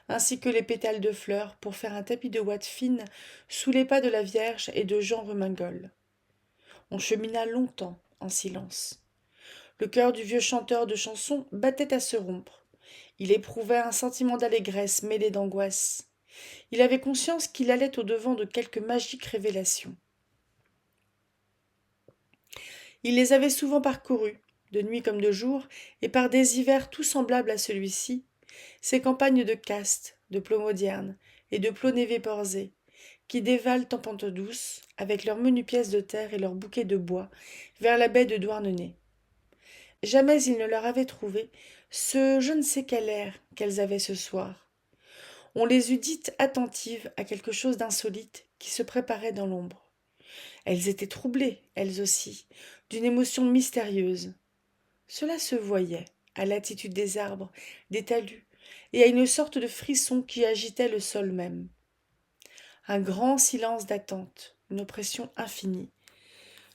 ainsi que les pétales de fleurs pour faire un tapis de ouate fine sous les pas de la Vierge et de Jean Remingol. On chemina longtemps en silence. Le cœur du vieux chanteur de chansons battait à se rompre. Il éprouvait un sentiment d'allégresse mêlé d'angoisse. Il avait conscience qu'il allait au-devant de quelque magique révélation. Il les avait souvent parcourus, de nuit comme de jour, et par des hivers tout semblables à celui-ci, ces campagnes de castes, de plomodierne et de plonévé-porzé, qui dévalent en pente douce, avec leurs menues pièces de terre et leurs bouquets de bois, vers la baie de Douarnenez. Jamais il ne leur avait trouvé ce je ne sais quel air qu'elles avaient ce soir. On les eût dites attentives à quelque chose d'insolite qui se préparait dans l'ombre. Elles étaient troublées, elles aussi, d'une émotion mystérieuse. Cela se voyait, à l'attitude des arbres, des talus, et à une sorte de frisson qui agitait le sol même. Un grand silence d'attente, une oppression infinie.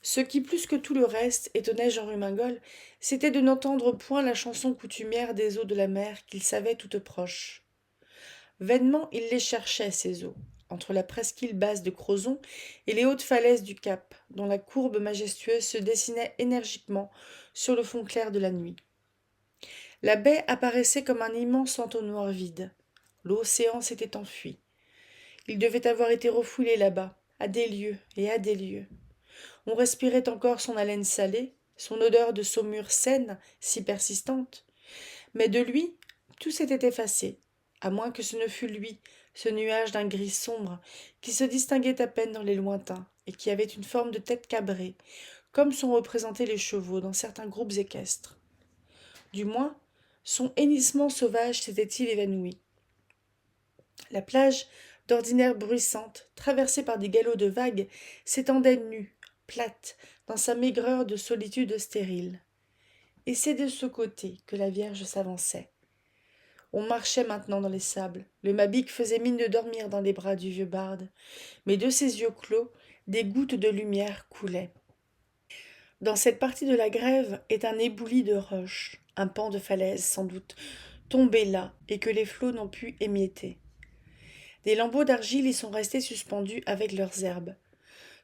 Ce qui, plus que tout le reste, étonnait Jean Rumingol, c'était de n'entendre point la chanson coutumière des eaux de la mer qu'il savait toutes proches. Vainement il les cherchait, ces eaux, entre la presqu'île basse de Crozon et les hautes falaises du Cap, dont la courbe majestueuse se dessinait énergiquement sur le fond clair de la nuit. La baie apparaissait comme un immense entonnoir vide. L'océan s'était enfui. Il devait avoir été refoulé là-bas, à des lieues et à des lieues. On respirait encore son haleine salée, son odeur de saumure saine, si persistante. Mais de lui, tout s'était effacé, à moins que ce ne fût lui, ce nuage d'un gris sombre, qui se distinguait à peine dans les lointains, et qui avait une forme de tête cabrée, comme sont représentés les chevaux dans certains groupes équestres. Du moins, son hennissement sauvage s'était-il évanoui. La plage, d'ordinaire bruissante, traversée par des galops de vagues, s'étendait nue, plate, dans sa maigreur de solitude stérile. Et c'est de ce côté que la Vierge s'avançait. On marchait maintenant dans les sables. Le Mabic faisait mine de dormir dans les bras du vieux barde, mais de ses yeux clos, des gouttes de lumière coulaient. Dans cette partie de la grève est un éboulis de roches, un pan de falaise sans doute, tombé là et que les flots n'ont pu émietter. Des lambeaux d'argile y sont restés suspendus avec leurs herbes.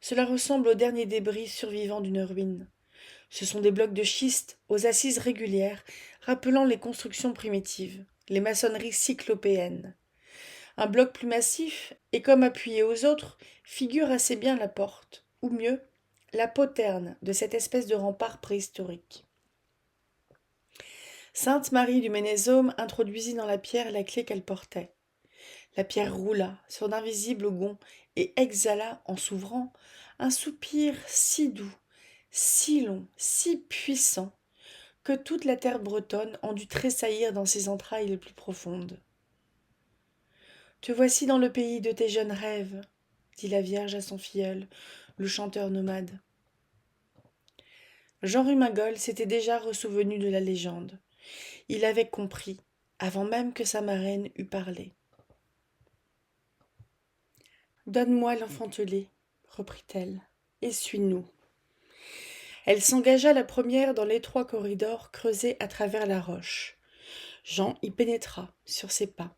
Cela ressemble aux derniers débris survivants d'une ruine. Ce sont des blocs de schiste aux assises régulières, rappelant les constructions primitives, les maçonneries cyclopéennes. Un bloc plus massif, et comme appuyé aux autres, figure assez bien la porte, ou mieux, la poterne de cette espèce de rempart préhistorique. Sainte Marie du Ménésome introduisit dans la pierre la clé qu'elle portait. La pierre roula sur d'invisibles gonds et exhala, en s'ouvrant, un soupir si doux, si long, si puissant, que toute la terre bretonne en dut tressaillir dans ses entrailles les plus profondes. « Te voici dans le pays de tes jeunes rêves, dit la Vierge à son filleul, le chanteur nomade. Jean Rumingol s'était déjà ressouvenu de la légende. Il avait compris, avant même que sa marraine eût parlé. « Donne-moi l'enfantelé, reprit-elle, et suis-nous. » Elle s'engagea la première dans l'étroit corridor creusé à travers la roche. Jean y pénétra, sur ses pas.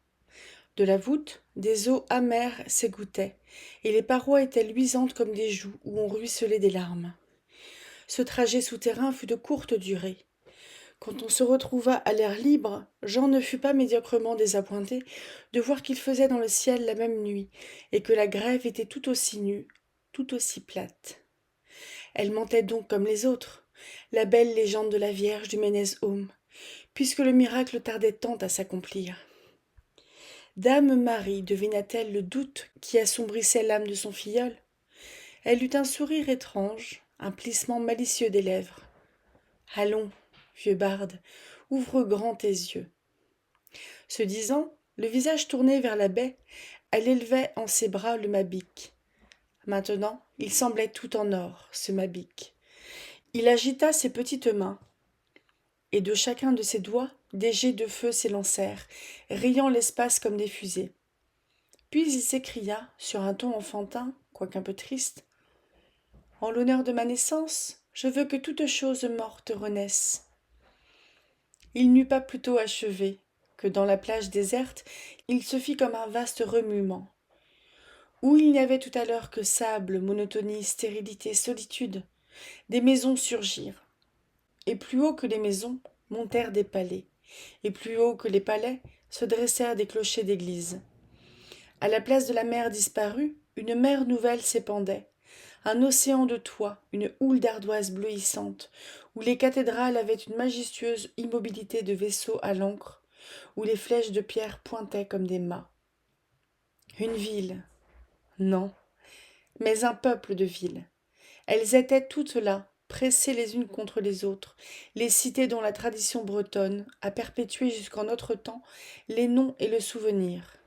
De la voûte, des eaux amères s'égouttaient, et les parois étaient luisantes comme des joues où on ruisselait des larmes. Ce trajet souterrain fut de courte durée. Quand on se retrouva à l'air libre, Jean ne fut pas médiocrement désappointé de voir qu'il faisait dans le ciel la même nuit, et que la grève était tout aussi nue, tout aussi plate. Elle mentait donc comme les autres, la belle légende de la Vierge du Ménez-Home, puisque le miracle tardait tant à s'accomplir. Dame Marie devina-t-elle le doute qui assombrissait l'âme de son filleul? Elle eut un sourire étrange, un plissement malicieux des lèvres. « Allons, vieux barde, ouvre grand tes yeux. » Ce disant, le visage tourné vers la baie, elle élevait en ses bras le Mabic. Maintenant, il semblait tout en or, ce Mabic. Il agita ses petites mains, et de chacun de ses doigts, des jets de feu s'élancèrent, rayant l'espace comme des fusées. Puis il s'écria, sur un ton enfantin, quoiqu'un peu triste, « En l'honneur de ma naissance, je veux que toute chose morte renaisse. » Il n'eut pas plutôt achevé, que dans la plage déserte, il se fit comme un vaste remuement. Où il n'y avait tout à l'heure que sable, monotonie, stérilité, solitude, des maisons surgirent. Et plus haut que les maisons montèrent des palais, et plus haut que les palais se dressèrent des clochers d'église. À la place de la mer disparue, une mer nouvelle s'épandait, un océan de toits, une houle d'ardoises bleuissantes, où les cathédrales avaient une majestueuse immobilité de vaisseaux à l'ancre, où les flèches de pierre pointaient comme des mâts. Une ville, non, mais un peuple de villes. Elles étaient toutes là, pressées les unes contre les autres, les cités dont la tradition bretonne a perpétué jusqu'en notre temps les noms et le souvenir.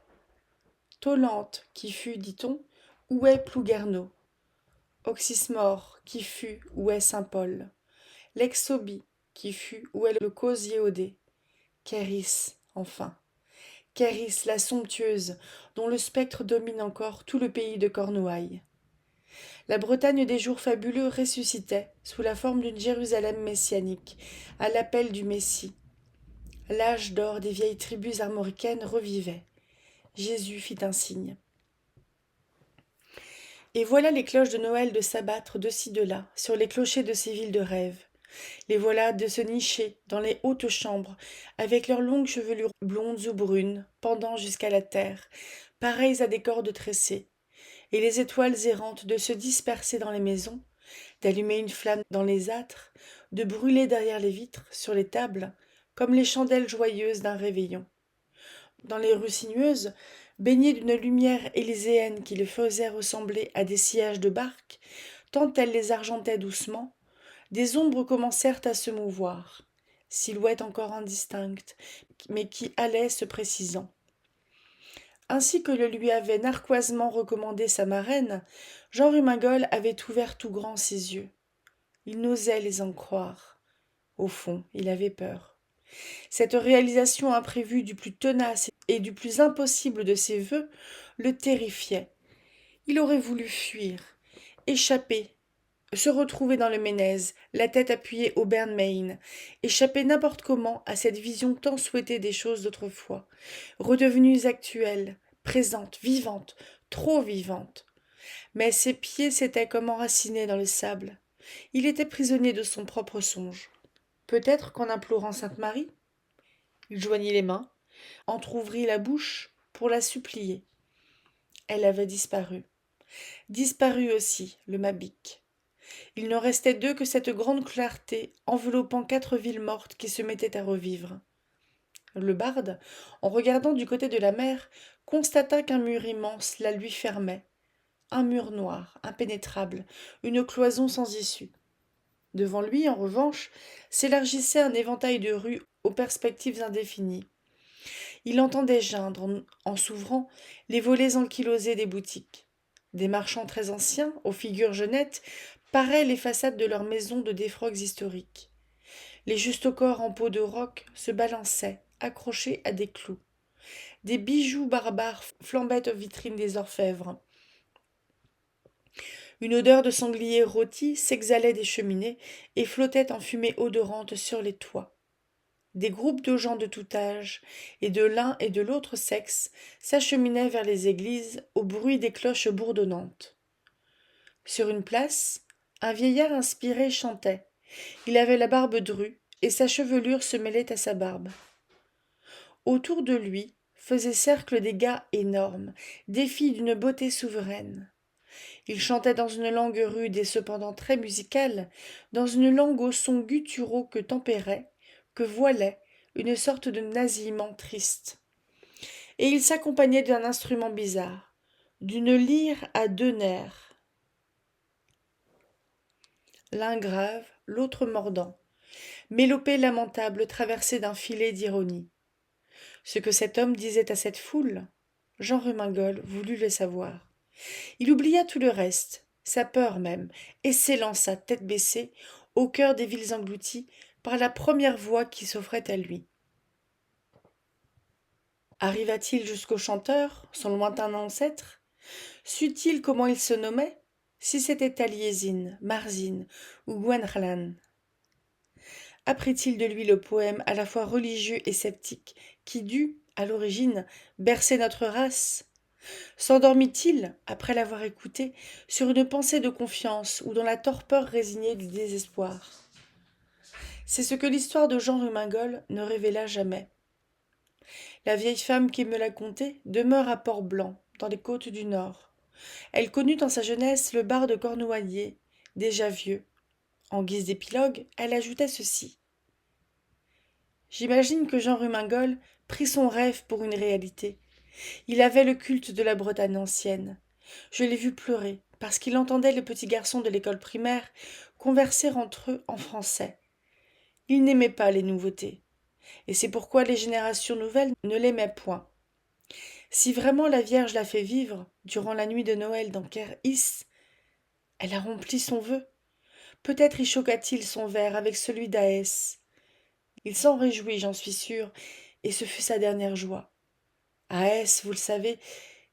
Tolente, qui fut, dit-on, où est Plouguerneau. Oxysmore, qui fut, où est Saint-Paul. Lexobi, qui fut, où est le Cosier Audet. Kéris, enfin. Kéris, la somptueuse, dont le spectre domine encore tout le pays de Cornouailles. La Bretagne des jours fabuleux ressuscitait, sous la forme d'une Jérusalem messianique, à l'appel du Messie. L'âge d'or des vieilles tribus armoricaines revivait. Jésus fit un signe. Et voilà les cloches de Noël de s'abattre de ci de là, sur les clochers de ces villes de rêve. Les voilà de se nicher dans les hautes chambres, avec leurs longues chevelures blondes ou brunes, pendant jusqu'à la terre, pareilles à des cordes tressées, et les étoiles errantes de se disperser dans les maisons, d'allumer une flamme dans les âtres, de brûler derrière les vitres, sur les tables, comme les chandelles joyeuses d'un réveillon. Dans les rues sinueuses, baignées d'une lumière élyséenne qui les faisait ressembler à des sillages de barques, tant elles les argentaient doucement, des ombres commencèrent à se mouvoir, silhouettes encore indistinctes, mais qui allaient se précisant. Ainsi que le lui avait narquoisement recommandé sa marraine, Jean Rumingol avait ouvert tout grand ses yeux. Il n'osait les en croire. Au fond, il avait peur. Cette réalisation imprévue du plus tenace et du plus impossible de ses vœux le terrifiait. Il aurait voulu fuir, échapper, se retrouver dans le Ménez, la tête appuyée au Bern-Main, échapper n'importe comment à cette vision tant souhaitée des choses d'autrefois, redevenues actuelles, présentes, vivantes, trop vivantes. Mais ses pieds s'étaient comme enracinés dans le sable. Il était prisonnier de son propre songe. Peut-être qu'en implorant Sainte Marie, il joignit les mains, entr'ouvrit la bouche pour la supplier. Elle avait disparu. Disparu aussi, le Mabic. Il ne restait d'eux que cette grande clarté enveloppant 4 villes mortes qui se mettaient à revivre. Le barde, en regardant du côté de la mer, constata qu'un mur immense la lui fermait. Un mur noir, impénétrable, une cloison sans issue. Devant lui, en revanche, s'élargissait un éventail de rues aux perspectives indéfinies. Il entendait geindre, en s'ouvrant, les volets ankylosés des boutiques. Des marchands très anciens, aux figures jeunettes, paraient les façades de leurs maisons de défroques historiques. Les justaucorps en peau de roc se balançaient, accrochés à des clous. Des bijoux barbares flambaient aux vitrines des orfèvres. Une odeur de sanglier rôti s'exhalait des cheminées et flottait en fumée odorante sur les toits. Des groupes de gens de tout âge, et de l'un et de l'autre sexe, s'acheminaient vers les églises au bruit des cloches bourdonnantes. Sur une place, un vieillard inspiré chantait. Il avait la barbe drue, et sa chevelure se mêlait à sa barbe. Autour de lui faisaient cercle des gars énormes, des filles d'une beauté souveraine. Il chantait dans une langue rude et cependant très musicale, dans une langue aux sons gutturaux que tempérait, que voilait, une sorte de nasillement triste. Et il s'accompagnait d'un instrument bizarre, d'une lyre à 2 nerfs, l'un grave, l'autre mordant, mélopée lamentable traversée d'un filet d'ironie. Ce que cet homme disait à cette foule, Jean Rumingol voulut le savoir. Il oublia tout le reste, sa peur même, et s'élança, tête baissée, au cœur des villes englouties par la première voie qui s'offrait à lui. Arriva-t-il jusqu'au chanteur, son lointain ancêtre? Sut-il comment il se nommait? Si c'était Taliesin, Marzine ou Gwenrlan? Apprit-il de lui le poème à la fois religieux et sceptique qui dut, à l'origine, bercer notre race? S'endormit-il, après l'avoir écouté, sur une pensée de confiance ou dans la torpeur résignée du désespoir? C'est ce que l'histoire de Jean Rumingol ne révéla jamais. La vieille femme qui me l'a conté demeure à Port-Blanc, dans les côtes du Nord. Elle connut en sa jeunesse le bar de Cornouaillers, déjà vieux. En guise d'épilogue, elle ajouta ceci. J'imagine que Jean Rumingol prit son rêve pour une réalité. Il avait le culte de la Bretagne ancienne. Je l'ai vu pleurer, parce qu'il entendait les petits garçons de l'école primaire converser entre eux en français. Il n'aimait pas les nouveautés, et c'est pourquoi les générations nouvelles ne l'aimaient point. Si vraiment la Vierge l'a fait vivre, durant la nuit de Noël dans Ker-Is, elle a rempli son vœu. Peut-être y choqua-t-il son verre avec celui d'Aès. Il s'en réjouit, j'en suis sûre, et ce fut sa dernière joie. Aès, vous le savez,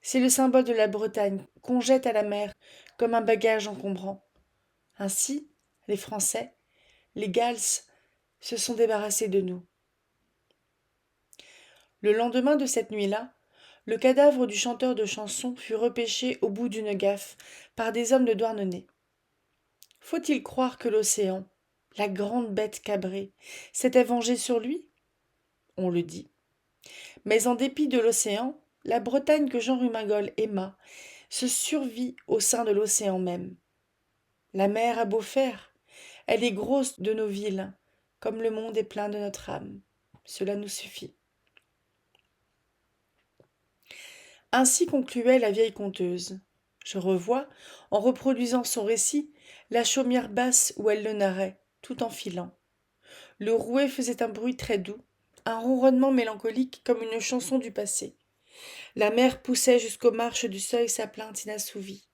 c'est le symbole de la Bretagne qu'on jette à la mer comme un bagage encombrant. Ainsi, les Français, les Gals, se sont débarrassés de nous. Le lendemain de cette nuit-là, le cadavre du chanteur de chansons fut repêché au bout d'une gaffe par des hommes de Douarnenez. Faut-il croire que l'océan, la grande bête cabrée, s'était vengé sur lui? On le dit. Mais en dépit de l'océan, la Bretagne que Jean Rumingol aima se survit au sein de l'océan même. La mer a beau faire, elle est grosse de nos villes, comme le monde est plein de notre âme. Cela nous suffit. Ainsi concluait la vieille conteuse. Je revois, en reproduisant son récit, la chaumière basse où elle le narrait, tout en filant. Le rouet faisait un bruit très doux, un ronronnement mélancolique comme une chanson du passé. La mer poussait jusqu'aux marches du seuil sa plainte inassouvie.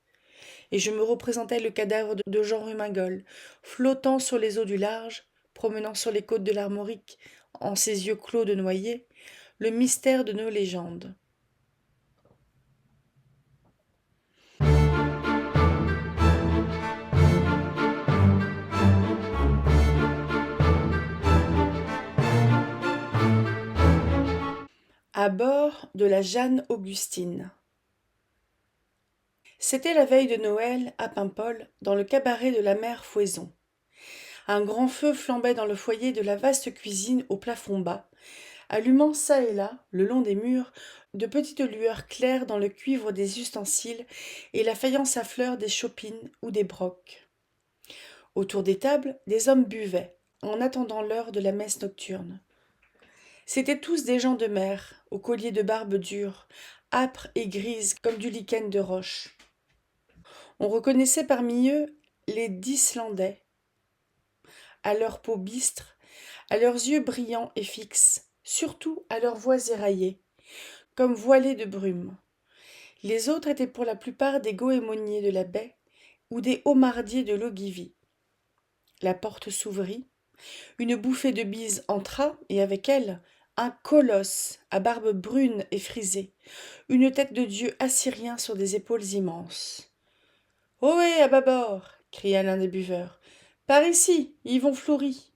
Et je me représentais le cadavre de Jean Rumingol, flottant sur les eaux du large, promenant sur les côtes de l'Armorique, en ses yeux clos de noyer, le mystère de nos légendes. À bord de la Jeanne Augustine. C'était la veille de Noël, à Paimpol, dans le cabaret de la mère Fouaison. Un grand feu flambait dans le foyer de la vaste cuisine au plafond bas, allumant çà et là, le long des murs, de petites lueurs claires dans le cuivre des ustensiles et la faïence à fleurs des chopines ou des brocs. Autour des tables, des hommes buvaient, en attendant l'heure de la messe nocturne. C'étaient tous des gens de mer, aux colliers de barbe dure, âpres et grises comme du lichen de roche. On reconnaissait parmi eux les d'Islandais, à leur peau bistre, à leurs yeux brillants et fixes, surtout à leurs voix éraillées, comme voilées de brume. Les autres étaient pour la plupart des goémoniers de la baie ou des homardiers de l'Oguivy. La porte s'ouvrit, une bouffée de bise entra, et avec elle, un colosse à barbe brune et frisée, une tête de dieu assyrien sur des épaules immenses. « Ohé, à bâbord !» cria l'un des buveurs. « Par ici, Yvon Floury !»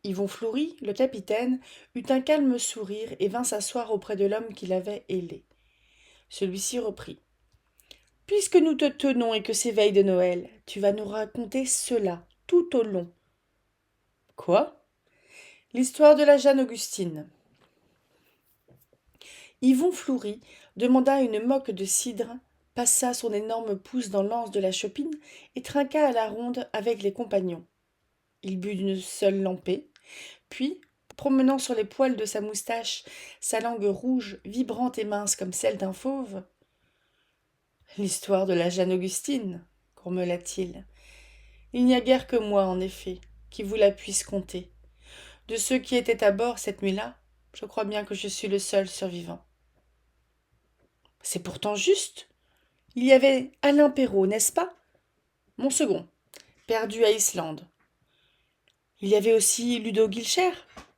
Yvon Floury, le capitaine, eut un calme sourire et vint s'asseoir auprès de l'homme qui l'avait hélé. Celui-ci reprit. « Puisque nous te tenons et que c'est veille de Noël, tu vas nous raconter cela, tout au long. »« Quoi ?» ?»« L'histoire de la Jeanne Augustine. » Yvon Floury demanda une moque de cidre, passa son énorme pouce dans l'anse de la chopine et trinqua à la ronde avec les compagnons. Il but d'une seule lampée, puis, promenant sur les poils de sa moustache sa langue rouge, vibrante et mince comme celle d'un fauve. « L'histoire de la Jeanne Augustine, grommela-t-il. Il n'y a guère que moi, en effet, qui vous la puisse conter. De ceux qui étaient à bord cette nuit-là, je crois bien que je suis le seul survivant. »« C'est pourtant juste !» Il y avait Alain Perrault, n'est-ce pas? Mon second, perdu à Islande. Il y avait aussi Ludo Guilcher,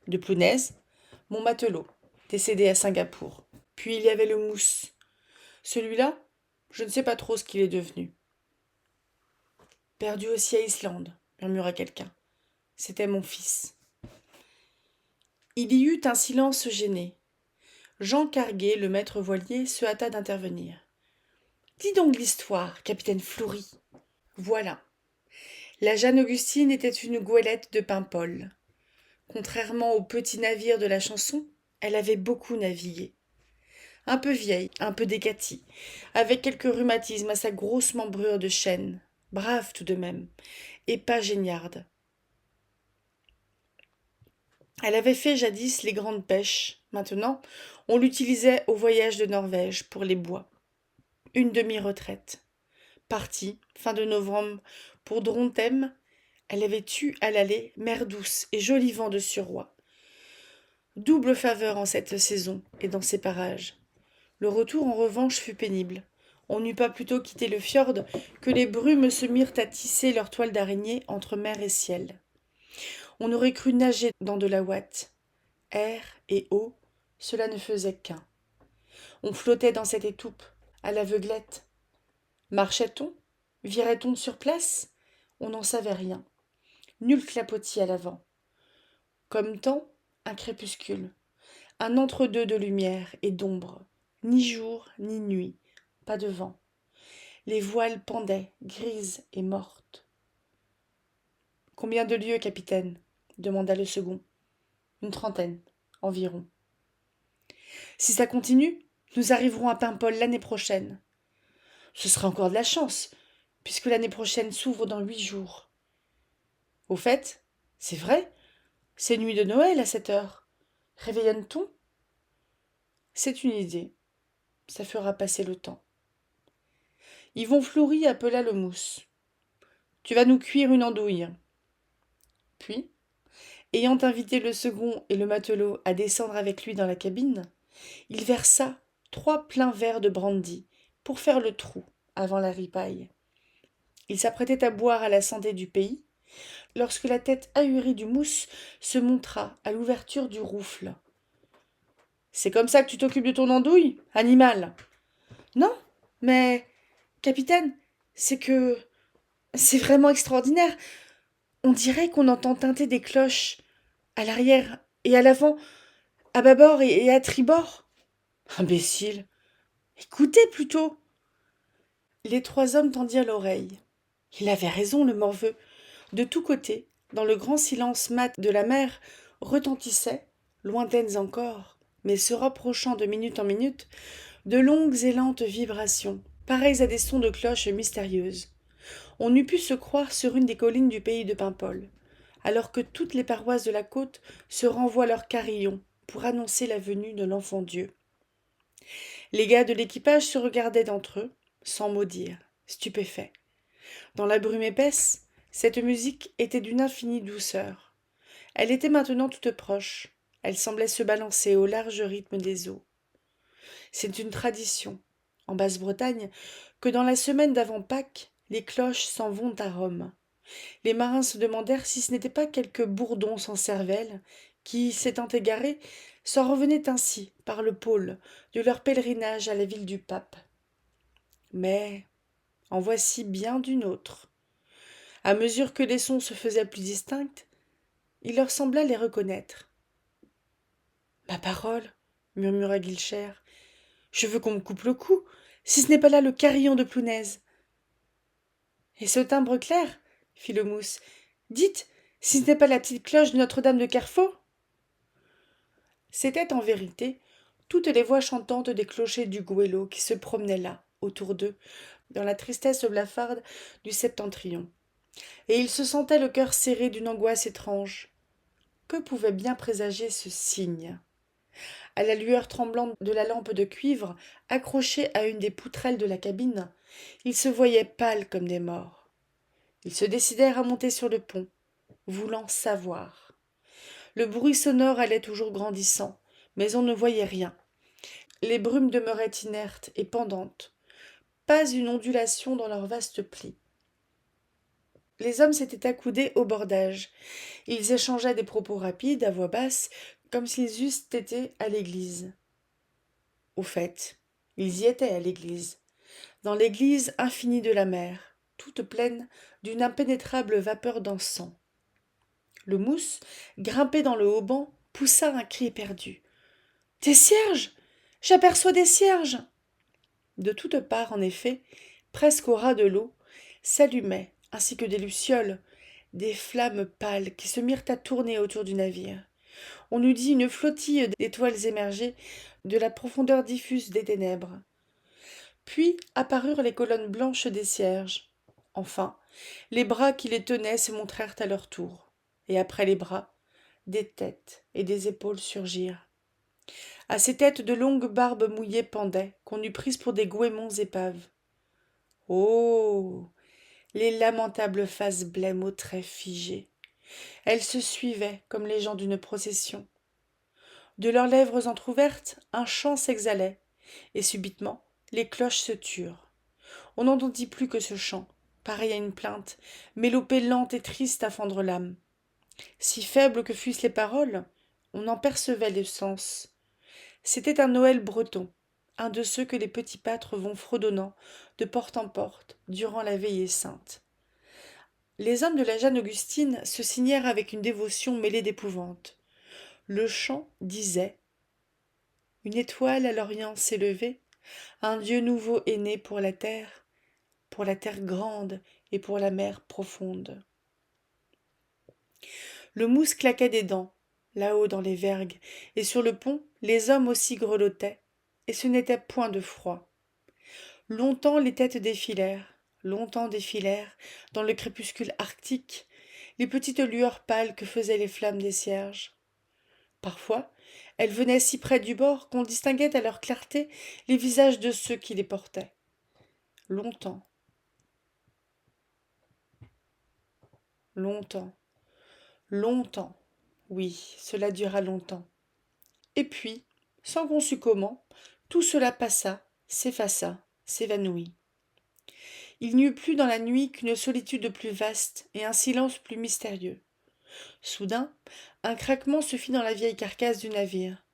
de Plounaise, mon matelot, décédé à Singapour. Puis il y avait le Mousse. Celui-là, je ne sais pas trop ce qu'il est devenu. Perdu aussi à Islande, murmura quelqu'un. C'était mon fils. Il y eut un silence gêné. Jean Carguet, le maître voilier, se hâta d'intervenir. Dis donc l'histoire, capitaine Fleury. Voilà. La Jeanne Augustine était une goélette de Paimpol. Contrairement aux petits navires de la chanson, elle avait beaucoup navigué. Un peu vieille, un peu décatie, avec quelques rhumatismes à sa grosse membrure de chêne. Brave tout de même, et pas géniarde. Elle avait fait jadis les grandes pêches. Maintenant, on l'utilisait au voyage de Norvège pour les bois. Une demi-retraite. Partie, fin de novembre, pour Drontheim, elle avait eu à l'aller mer douce et joli vent de suroît. Double faveur en cette saison et dans ces parages. Le retour, en revanche, fut pénible. On n'eut pas plutôt quitté le fjord que les brumes se mirent à tisser leur toile d'araignée entre mer et ciel. On aurait cru nager dans de la ouate. Air et eau, cela ne faisait qu'un. On flottait dans cette étoupe, à l'aveuglette. Marchait-on? Virait-on sur place? On n'en savait rien. Nul clapotis à l'avant. Comme temps, un crépuscule. Un entre-deux de lumière et d'ombre. Ni jour, ni nuit. Pas de vent. Les voiles pendaient, grises et mortes. Combien de lieues, capitaine? Demanda le second. Une trentaine, environ. Si ça continue, nous arriverons à Paimpol l'année prochaine. Ce sera encore de la chance, puisque l'année prochaine s'ouvre dans 8 jours. Au fait, c'est vrai, c'est nuit de Noël à cette heure. Réveillonne-t-on? C'est une idée. Ça fera passer le temps. Yvon Fleury appela le Mousse. Tu vas nous cuire une andouille. Puis, ayant invité le second et le matelot à descendre avec lui dans la cabine, il versa 3 pleins verres de brandy pour faire le trou avant la ripaille. Il s'apprêtait à boire à la santé du pays, lorsque la tête ahurie du Mousse se montra à l'ouverture du rouffle. C'est comme ça que tu t'occupes de ton andouille, animal? Non, mais, capitaine, c'est vraiment extraordinaire. On dirait qu'on entend tinter des cloches à l'arrière et à l'avant, à bâbord et à tribord. Imbécile. Écoutez plutôt. Les 3 hommes tendirent l'oreille. Il avait raison, le morveux. De tous côtés, dans le grand silence mat de la mer, retentissaient, lointaines encore, mais se rapprochant de minute en minute, de longues et lentes vibrations, pareilles à des sons de cloches mystérieuses. On eût pu se croire sur une des collines du pays de Paimpol, alors que toutes les paroisses de la côte se renvoient leurs carillons pour annoncer la venue de l'enfant Dieu. Les gars de l'équipage se regardaient d'entre eux, sans mot dire, stupéfaits. Dans la brume épaisse, cette musique était d'une infinie douceur. Elle était maintenant toute proche. Elle semblait se balancer au large rythme des eaux. C'est une tradition, en Basse-Bretagne, que dans la semaine d'avant Pâques, les cloches s'en vont à Rome. Les marins se demandèrent si ce n'était pas quelques bourdons sans cervelle qui, s'étant égarés, s'en revenaient ainsi, par le pôle, de leur pèlerinage à la ville du pape. Mais en voici bien d'une autre. À mesure que les sons se faisaient plus distincts, il leur sembla les reconnaître. « Ma parole, murmura Guilcher, je veux qu'on me coupe le cou, si ce n'est pas là le carillon de Plounaise. Et ce timbre clair, fit le Mousse, dites, si ce n'est pas la petite cloche de Notre-Dame de Carrefour. C'étaient en vérité toutes les voix chantantes des clochers du goëlo qui se promenaient là, autour d'eux, dans la tristesse blafarde du septentrion. Et il se sentait le cœur serré d'une angoisse étrange. Que pouvait bien présager ce signe? À la lueur tremblante de la lampe de cuivre, accrochée à une des poutrelles de la cabine, ils se voyaient pâles comme des morts. Ils se décidèrent à monter sur le pont, voulant savoir. Le bruit sonore allait toujours grandissant, mais on ne voyait rien. Les brumes demeuraient inertes et pendantes. pas une ondulation dans leurs vastes plis. Les hommes s'étaient accoudés au bordage. Ils échangeaient des propos rapides, à voix basse, comme s'ils eussent été à l'église. Au fait, ils y étaient à l'église, dans l'église infinie de la mer, toute pleine d'une impénétrable vapeur d'encens. Le mousse, grimpé dans le haut-banc, poussa un cri éperdu. « Des cierges! J'aperçois des cierges !» De toutes parts, en effet, presque au ras de l'eau, s'allumaient, ainsi que des lucioles, des flammes pâles qui se mirent à tourner autour du navire. On eût dit une flottille d'étoiles émergées de la profondeur diffuse des ténèbres. Puis apparurent les colonnes blanches des cierges. Enfin, les bras qui les tenaient se montrèrent à leur tour. Et après les bras, des têtes et des épaules surgirent. À ces têtes de longues barbes mouillées pendaient, qu'on eût prises pour des goémons épaves. Oh! Les lamentables faces blêmes aux traits figés. Elles se suivaient comme les gens d'une procession. De leurs lèvres entr'ouvertes, un chant s'exhalait, et subitement, les cloches se turent. On n'entendit plus que ce chant, pareil à une plainte, mélopée lente et triste à fendre l'âme. Si faibles que fussent les paroles, on en percevait le sens. C'était un Noël breton, un de ceux que les petits pâtres vont fredonnant de porte en porte durant la veillée sainte. Les hommes de la Jeanne Augustine se signèrent avec une dévotion mêlée d'épouvante. Le chant disait « Une étoile à l'Orient s'est levée, un Dieu nouveau est né pour la terre grande et pour la mer profonde. » Le mousse claquait des dents, là-haut dans les vergues, et sur le pont, les hommes aussi grelottaient, et ce n'était point de froid. Longtemps les têtes défilèrent, dans le crépuscule arctique, les petites lueurs pâles que faisaient les flammes des cierges. Parfois, elles venaient si près du bord qu'on distinguait à leur clarté les visages de ceux qui les portaient. Longtemps, longtemps, oui, cela dura longtemps. Et puis, sans qu'on sût comment, tout cela passa, s'effaça, s'évanouit. Il n'y eut plus dans la nuit qu'une solitude plus vaste et un silence plus mystérieux. Soudain, un craquement se fit dans la vieille carcasse du navire.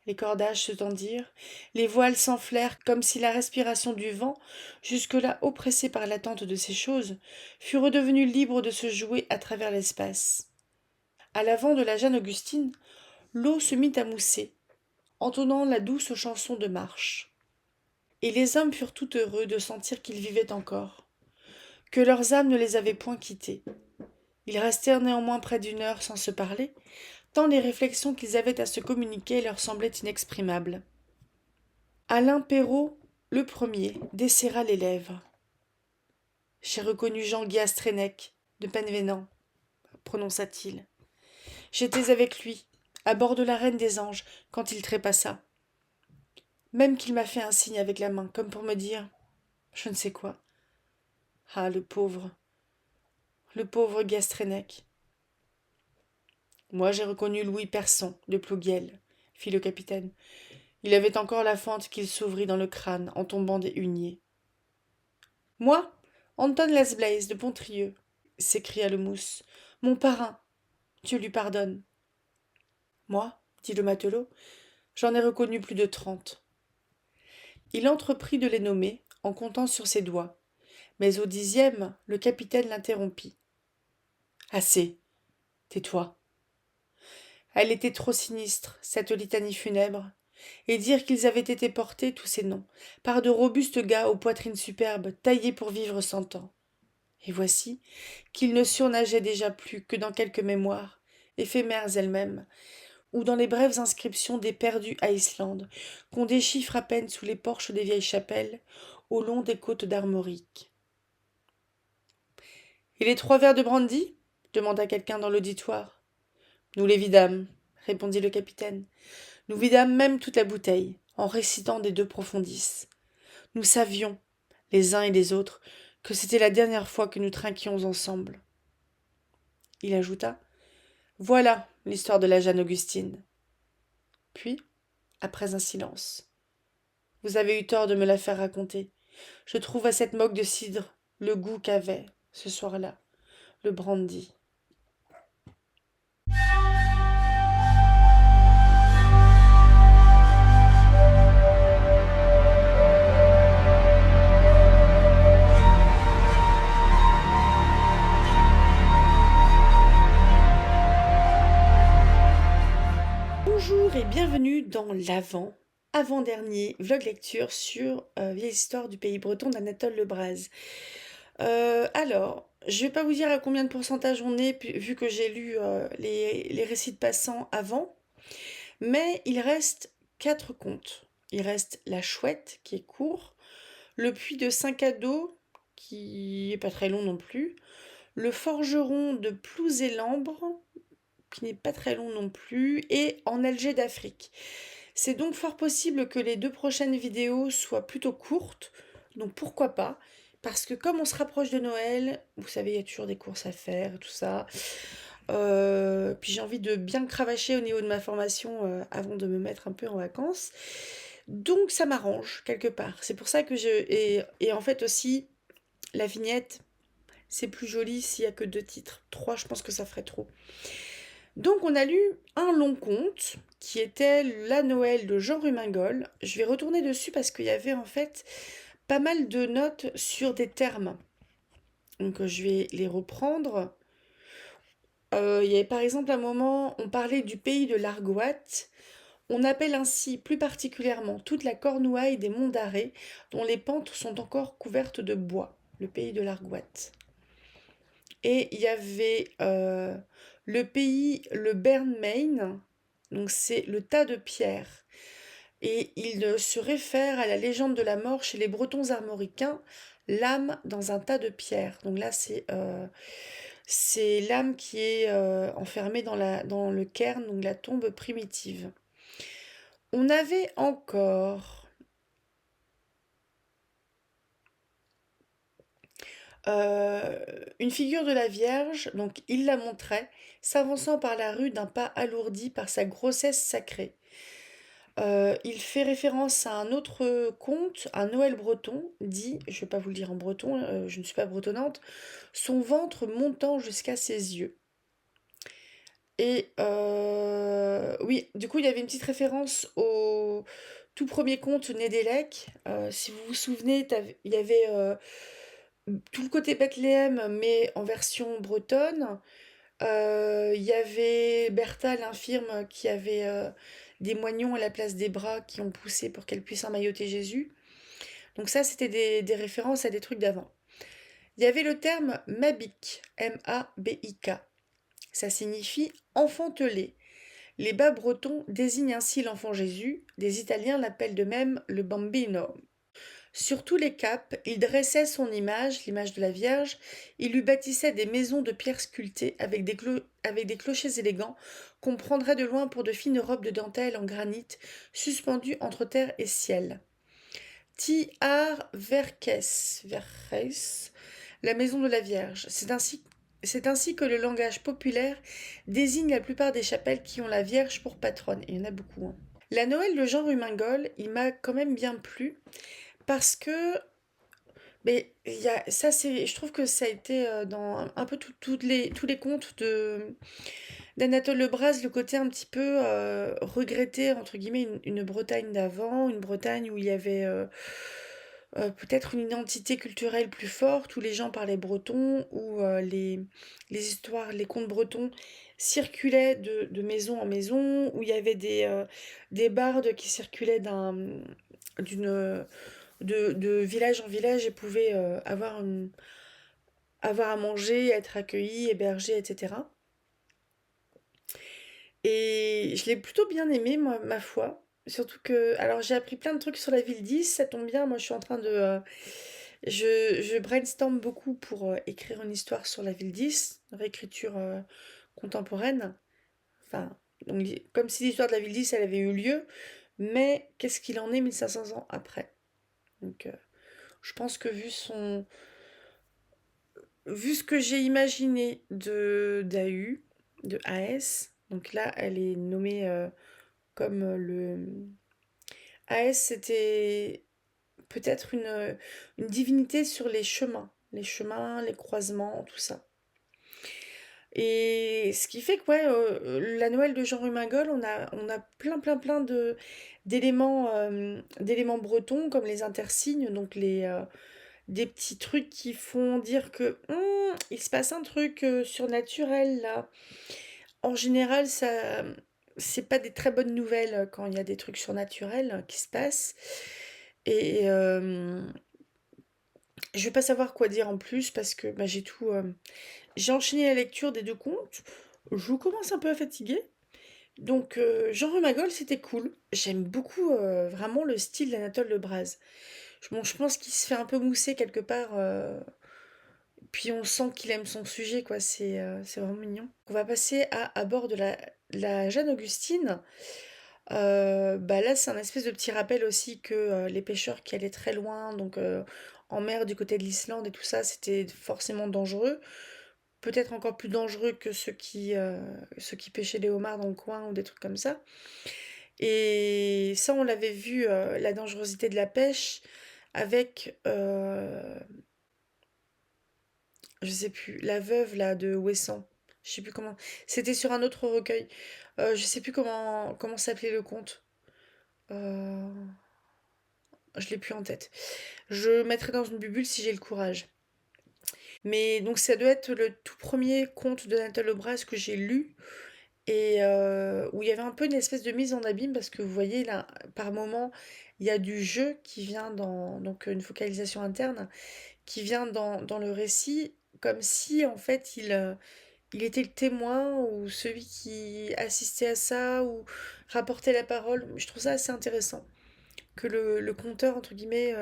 Les cordages se tendirent, les voiles s'enflèrent comme si la respiration du vent, jusque-là oppressée par l'attente de ces choses, fût redevenue libre de se jouer à travers l'espace. À l'avant de la Jeanne Augustine, l'eau se mit à mousser, entonnant la douce chanson de marche. Et les hommes furent tout heureux de sentir qu'ils vivaient encore, que leurs âmes ne les avaient point quittés. Ils restèrent néanmoins près d'une heure sans se parler, tant les réflexions qu'ils avaient à se communiquer leur semblaient inexprimables. Alain Perrault, le premier, desserra les lèvres. « J'ai reconnu Jean-Guy Astrénec, de Penvénan, prononça-t-il. J'étais avec lui, à bord de la Reine des Anges, quand il trépassa. Même qu'il m'a fait un signe avec la main, comme pour me dire je ne sais quoi. Ah, le pauvre Guy Astrénec. Moi, j'ai reconnu Louis Persson, de Plouguiel, fit le capitaine. Il avait encore la fente qu'il s'ouvrit dans le crâne en tombant des huniers. Moi, Anton Lesblaise, de Pontrieux, s'écria le mousse. Mon parrain, Dieu lui pardonne. Moi, dit le matelot, j'en ai reconnu plus de 30. Il entreprit de les nommer, en comptant sur ses doigts. Mais au 10e, le capitaine l'interrompit. Assez. Tais-toi. Elle était trop sinistre, cette litanie funèbre, et dire qu'ils avaient été portés, tous ces noms, par de robustes gars aux poitrines superbes, taillés pour vivre 100 ans. Et voici qu'ils ne surnageaient déjà plus que dans quelques mémoires, éphémères elles-mêmes, ou dans les brèves inscriptions des perdus à Islande, qu'on déchiffre à peine sous les porches des vieilles chapelles, au long des côtes d'Armorique. « Et les 3 verres de brandy ?» demanda quelqu'un dans l'auditoire. « Nous les vidâmes, » répondit le capitaine. « Nous vidâmes même toute la bouteille, en récitant des 2 profondis. Nous savions, les uns et les autres, que c'était la dernière fois que nous trinquions ensemble. » Il ajouta « Voilà l'histoire de la Jeanne Augustine. » Puis, après un silence, « Vous avez eu tort de me la faire raconter. Je trouve à cette moque de cidre le goût qu'avait, ce soir-là, le brandy. Bonjour et bienvenue dans avant-dernier vlog lecture sur Vieille histoire du pays breton d'Anatole Lebras. Alors, je vais pas vous dire à combien de pourcentage on est, vu que j'ai lu les récits de passants avant, mais il reste 4 contes. Il reste La Chouette, qui est court, Le Puits de Saint-Cadeau, qui est pas très long non plus, Le Forgeron de Plouz-et-Lambre, qui n'est pas très long non plus, et En Alger d'Afrique. C'est donc fort possible que les 2 prochaines vidéos soient plutôt courtes, donc pourquoi pas, parce que comme on se rapproche de Noël, vous savez, il y a toujours des courses à faire, tout ça. Puis j'ai envie de bien cravacher au niveau de ma formation avant de me mettre un peu en vacances. Donc ça m'arrange quelque part. C'est pour ça que et en fait aussi, la vignette, c'est plus joli s'il y a que 2 titres. 3, je pense que ça ferait trop. Donc on a lu un long conte qui était La Noël de Jean Rumingol. Je vais retourner dessus parce qu'il y avait en fait pas mal de notes sur des termes. Donc je vais les reprendre. Il y avait par exemple un moment, on parlait du pays de l'Argoat. On appelle ainsi plus particulièrement toute la Cornouaille des monts d'Arrée, dont les pentes sont encore couvertes de bois, le pays de l'Argoat. Et il y avait le pays, le Bern-Main, donc c'est le tas de pierres. Et il se réfère à la légende de la mort chez les Bretons armoricains, l'âme dans un tas de pierres. Donc là, c'est l'âme qui est enfermée dans le cairn, donc la tombe primitive. On avait encore une figure de la Vierge, donc il la montrait, s'avançant par la rue d'un pas alourdi par sa grossesse sacrée. Il fait référence à un autre conte, un Noël breton, dit, je ne vais pas vous le dire en breton, je ne suis pas bretonnante, son ventre montant jusqu'à ses yeux. Et oui, du coup, il y avait une petite référence au tout premier conte Nédélec. Si vous vous souvenez, il y avait tout le côté Bethléem, mais en version bretonne. Il y avait Bertha, l'infirme, qui avait des moignons à la place des bras qui ont poussé pour qu'elle puisse emmailloter Jésus. Donc ça, c'était des références à des trucs d'avant. Il y avait le terme Mabik, M-A-B-I-K. Ça signifie enfantelé. Les bas bretons désignent ainsi l'enfant Jésus, des Italiens l'appellent de même le bambino. Sur tous les caps, il dressait son image, l'image de la Vierge, il lui bâtissait des maisons de pierre sculptées avec des clochers élégants qu'on prendrait de loin pour de fines robes de dentelle en granit suspendues entre terre et ciel. Ti ar verkes, la maison de la Vierge. C'est ainsi que le langage populaire désigne la plupart des chapelles qui ont la Vierge pour patronne. Et il y en a beaucoup. Hein. La Noël de Jean Rumingol, il m'a quand même bien plu parce que je trouve que ça a été dans un peu tous les contes d'Anatole Lebras, le côté un petit peu regretter, entre guillemets, une Bretagne d'avant, une Bretagne où il y avait peut-être une identité culturelle plus forte, où les gens parlaient breton, où les histoires, les contes bretons circulaient de maison en maison, où il y avait des bardes qui circulaient d'une de village en village et pouvaient avoir à manger, être accueillis, hébergés, etc. Et je l'ai plutôt bien aimé, moi, ma foi. Surtout que, alors j'ai appris plein de trucs sur la ville 10, ça tombe bien, moi je suis en train je brainstorm beaucoup pour écrire une histoire sur la ville 10, réécriture contemporaine. Enfin, donc, comme si l'histoire de la ville 10, elle avait eu lieu, mais qu'est-ce qu'il en est 1500 ans après? Donc, je pense que vu ce que j'ai imaginé de AS, donc là, elle est nommée comme le... AS, c'était peut-être une divinité sur les chemins, les croisements, tout ça. Et ce qui fait que ouais, la Noël de Jean Rumingol, on a plein d'éléments bretons comme les intersignes, donc des petits trucs qui font dire que il se passe un truc surnaturel là. En général, c'est pas des très bonnes nouvelles quand il y a des trucs surnaturels qui se passent. Et je vais pas savoir quoi dire en plus parce que bah, j'ai enchaîné la lecture des deux contes. Je commence un peu à fatiguer. Donc Jean Rumagol, c'était cool. J'aime beaucoup vraiment le style d'Anatole Lebras. Bon, je pense qu'il se fait un peu mousser quelque part. Puis on sent qu'il aime son sujet, quoi. C'est vraiment mignon. On va passer à bord de la Jeanne Augustine. Bah là, c'est un espèce de petit rappel aussi que les pêcheurs qui allaient très loin, donc en mer du côté de l'Islande et tout ça, c'était forcément dangereux. Peut-être encore plus dangereux que ceux qui pêchaient les homards dans le coin ou des trucs comme ça. Et ça, on l'avait vu, la dangerosité de la pêche avec, je sais plus, la veuve là de Ouessant. Je sais plus comment. C'était sur un autre recueil. Je sais plus comment s'appelait le conte. Euh, je l'ai plus en tête. Je mettrai dans une bubule si j'ai le courage. Mais donc ça doit être le tout premier conte de Nathalie Lebras que j'ai lu et où il y avait un peu une espèce de mise en abîme parce que vous voyez là, par moment, il y a du jeu qui vient donc une focalisation interne qui vient dans le récit comme si en fait il était le témoin ou celui qui assistait à ça ou rapportait la parole. Je trouve ça assez intéressant que le conteur, entre guillemets,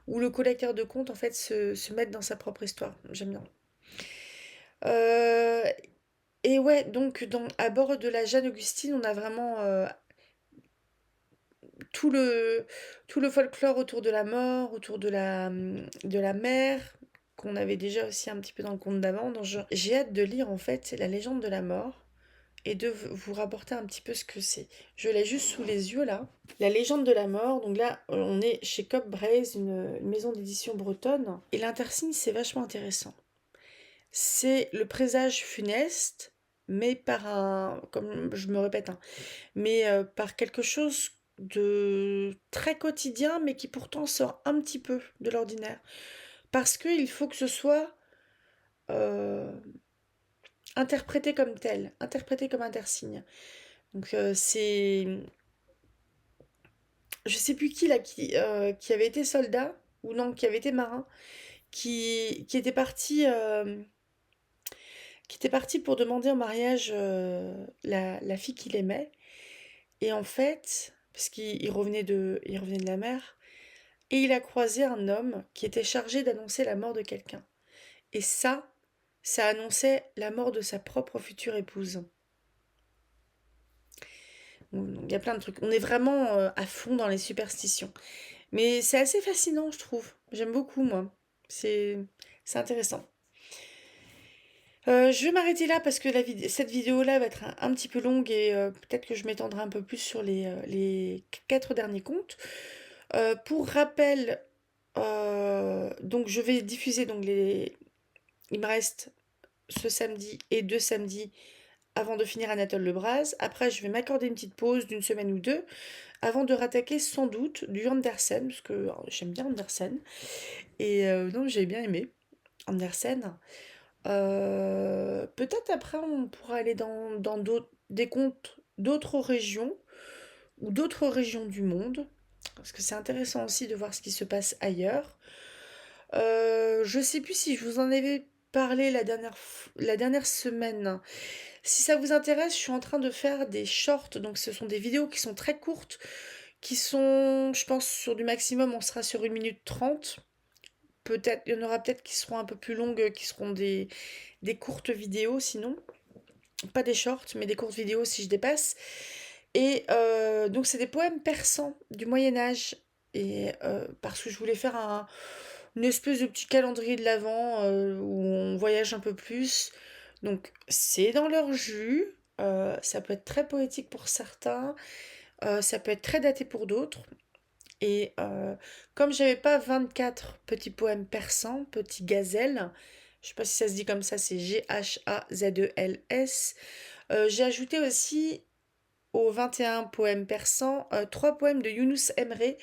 ou le collecteur de contes, en fait, se mette dans sa propre histoire. J'aime bien. Euh, et ouais, donc à bord de la Jeanne Augustine, on a vraiment tout le, tout le folklore autour de la mort, autour de la mer, qu'on avait déjà aussi un petit peu dans le conte d'avant. J'ai hâte de lire en fait la légende de la mort et de vous rapporter un petit peu ce que c'est. Je l'ai juste sous les yeux là. La légende de la mort, donc là on est chez Cobb Braze, une maison d'édition bretonne. Et l'intersigne c'est vachement intéressant. C'est le présage funeste, mais comme je me répète, hein, mais par quelque chose de très quotidien, mais qui pourtant sort un petit peu de l'ordinaire. Parce qu'il faut que ce soit euh, interprété comme tel, interprété comme intersigne. Donc je sais plus qui là, qui avait été soldat, ou non, qui avait été marin, qui était parti pour demander en mariage la fille qu'il aimait. Et en fait, parce qu'il revenait de la mer, et il a croisé un homme qui était chargé d'annoncer la mort de quelqu'un. Et ça annonçait la mort de sa propre future épouse. Il y a plein de trucs. On est vraiment à fond dans les superstitions. Mais c'est assez fascinant, je trouve. J'aime beaucoup, moi. C'est intéressant. Je vais m'arrêter là parce que cette vidéo-là va être un petit peu longue et peut-être que je m'étendrai un peu plus sur les 4 derniers contes. Pour rappel, donc je vais diffuser donc il me reste ce samedi et 2 samedis avant de finir Anatole Lebras. Après, je vais m'accorder une petite pause d'une semaine ou deux avant de rattaquer sans doute du Andersen, parce que j'aime bien Andersen. Et donc j'ai bien aimé Andersen. Peut-être après on pourra aller dans des contes d'autres régions ou d'autres régions du monde, parce que c'est intéressant aussi de voir ce qui se passe ailleurs. Je sais plus si je vous en avais parlé la dernière semaine. Si ça vous intéresse, je suis en train de faire des shorts, donc ce sont des vidéos qui sont très courtes, qui sont, je pense, sur du maximum, on sera sur 1 minute 30. Peut-être, il y en aura peut-être qui seront un peu plus longues, qui seront des courtes vidéos sinon. Pas des shorts, mais des courtes vidéos si je dépasse. Et donc c'est des poèmes persans du Moyen Âge. Et parce que je voulais faire une espèce de petit calendrier de l'Avent où on voyage un peu plus. Donc c'est dans leur jus. Ça peut être très poétique pour certains. Ça peut être très daté pour d'autres. Et comme j'avais pas 24 petits poèmes persans, petits gazelles, je sais pas si ça se dit comme ça, c'est Ghazels, j'ai ajouté aussi aux 21 poèmes persans 3 poèmes de Yunus Emre,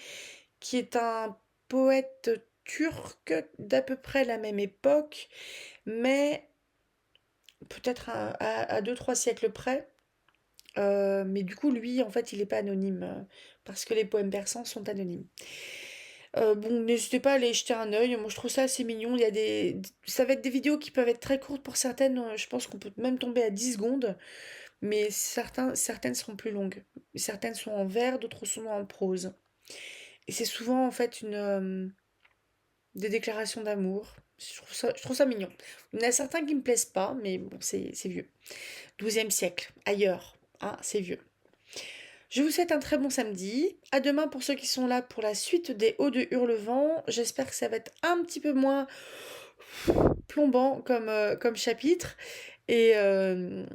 qui est un poète turc d'à peu près la même époque, mais peut-être à 2-3 siècles près. Mais du coup, lui, en fait, il n'est pas anonyme, parce que les poèmes persans sont anonymes. Bon, n'hésitez pas à aller jeter un œil. Moi, je trouve ça assez mignon. Il y a ça va être des vidéos qui peuvent être très courtes pour certaines. Je pense qu'on peut même tomber à 10 secondes. Mais certaines seront plus longues. Certaines sont en vers, d'autres sont en prose. Et c'est souvent, en fait, des déclarations d'amour. Je trouve ça mignon. Il y en a certains qui me plaisent pas, mais bon, c'est vieux. 12e siècle, ailleurs. Ah, c'est vieux. Je vous souhaite un très bon samedi. À demain pour ceux qui sont là pour la suite des Hauts de Hurlevent. J'espère que ça va être un petit peu moins plombant comme chapitre. Et je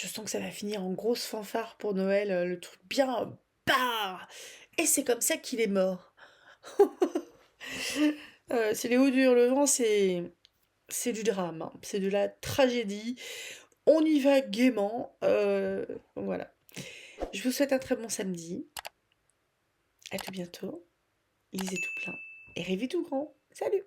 sens que ça va finir en grosse fanfare pour Noël. Le truc bien. Bah Et c'est comme ça qu'il est mort. C'est les Hauts de Hurlevent, c'est du drame, hein. C'est de la tragédie. On y va gaiement. Donc voilà. Je vous souhaite un très bon samedi. À tout bientôt. Lisez tout plein et rêvez tout grand. Salut!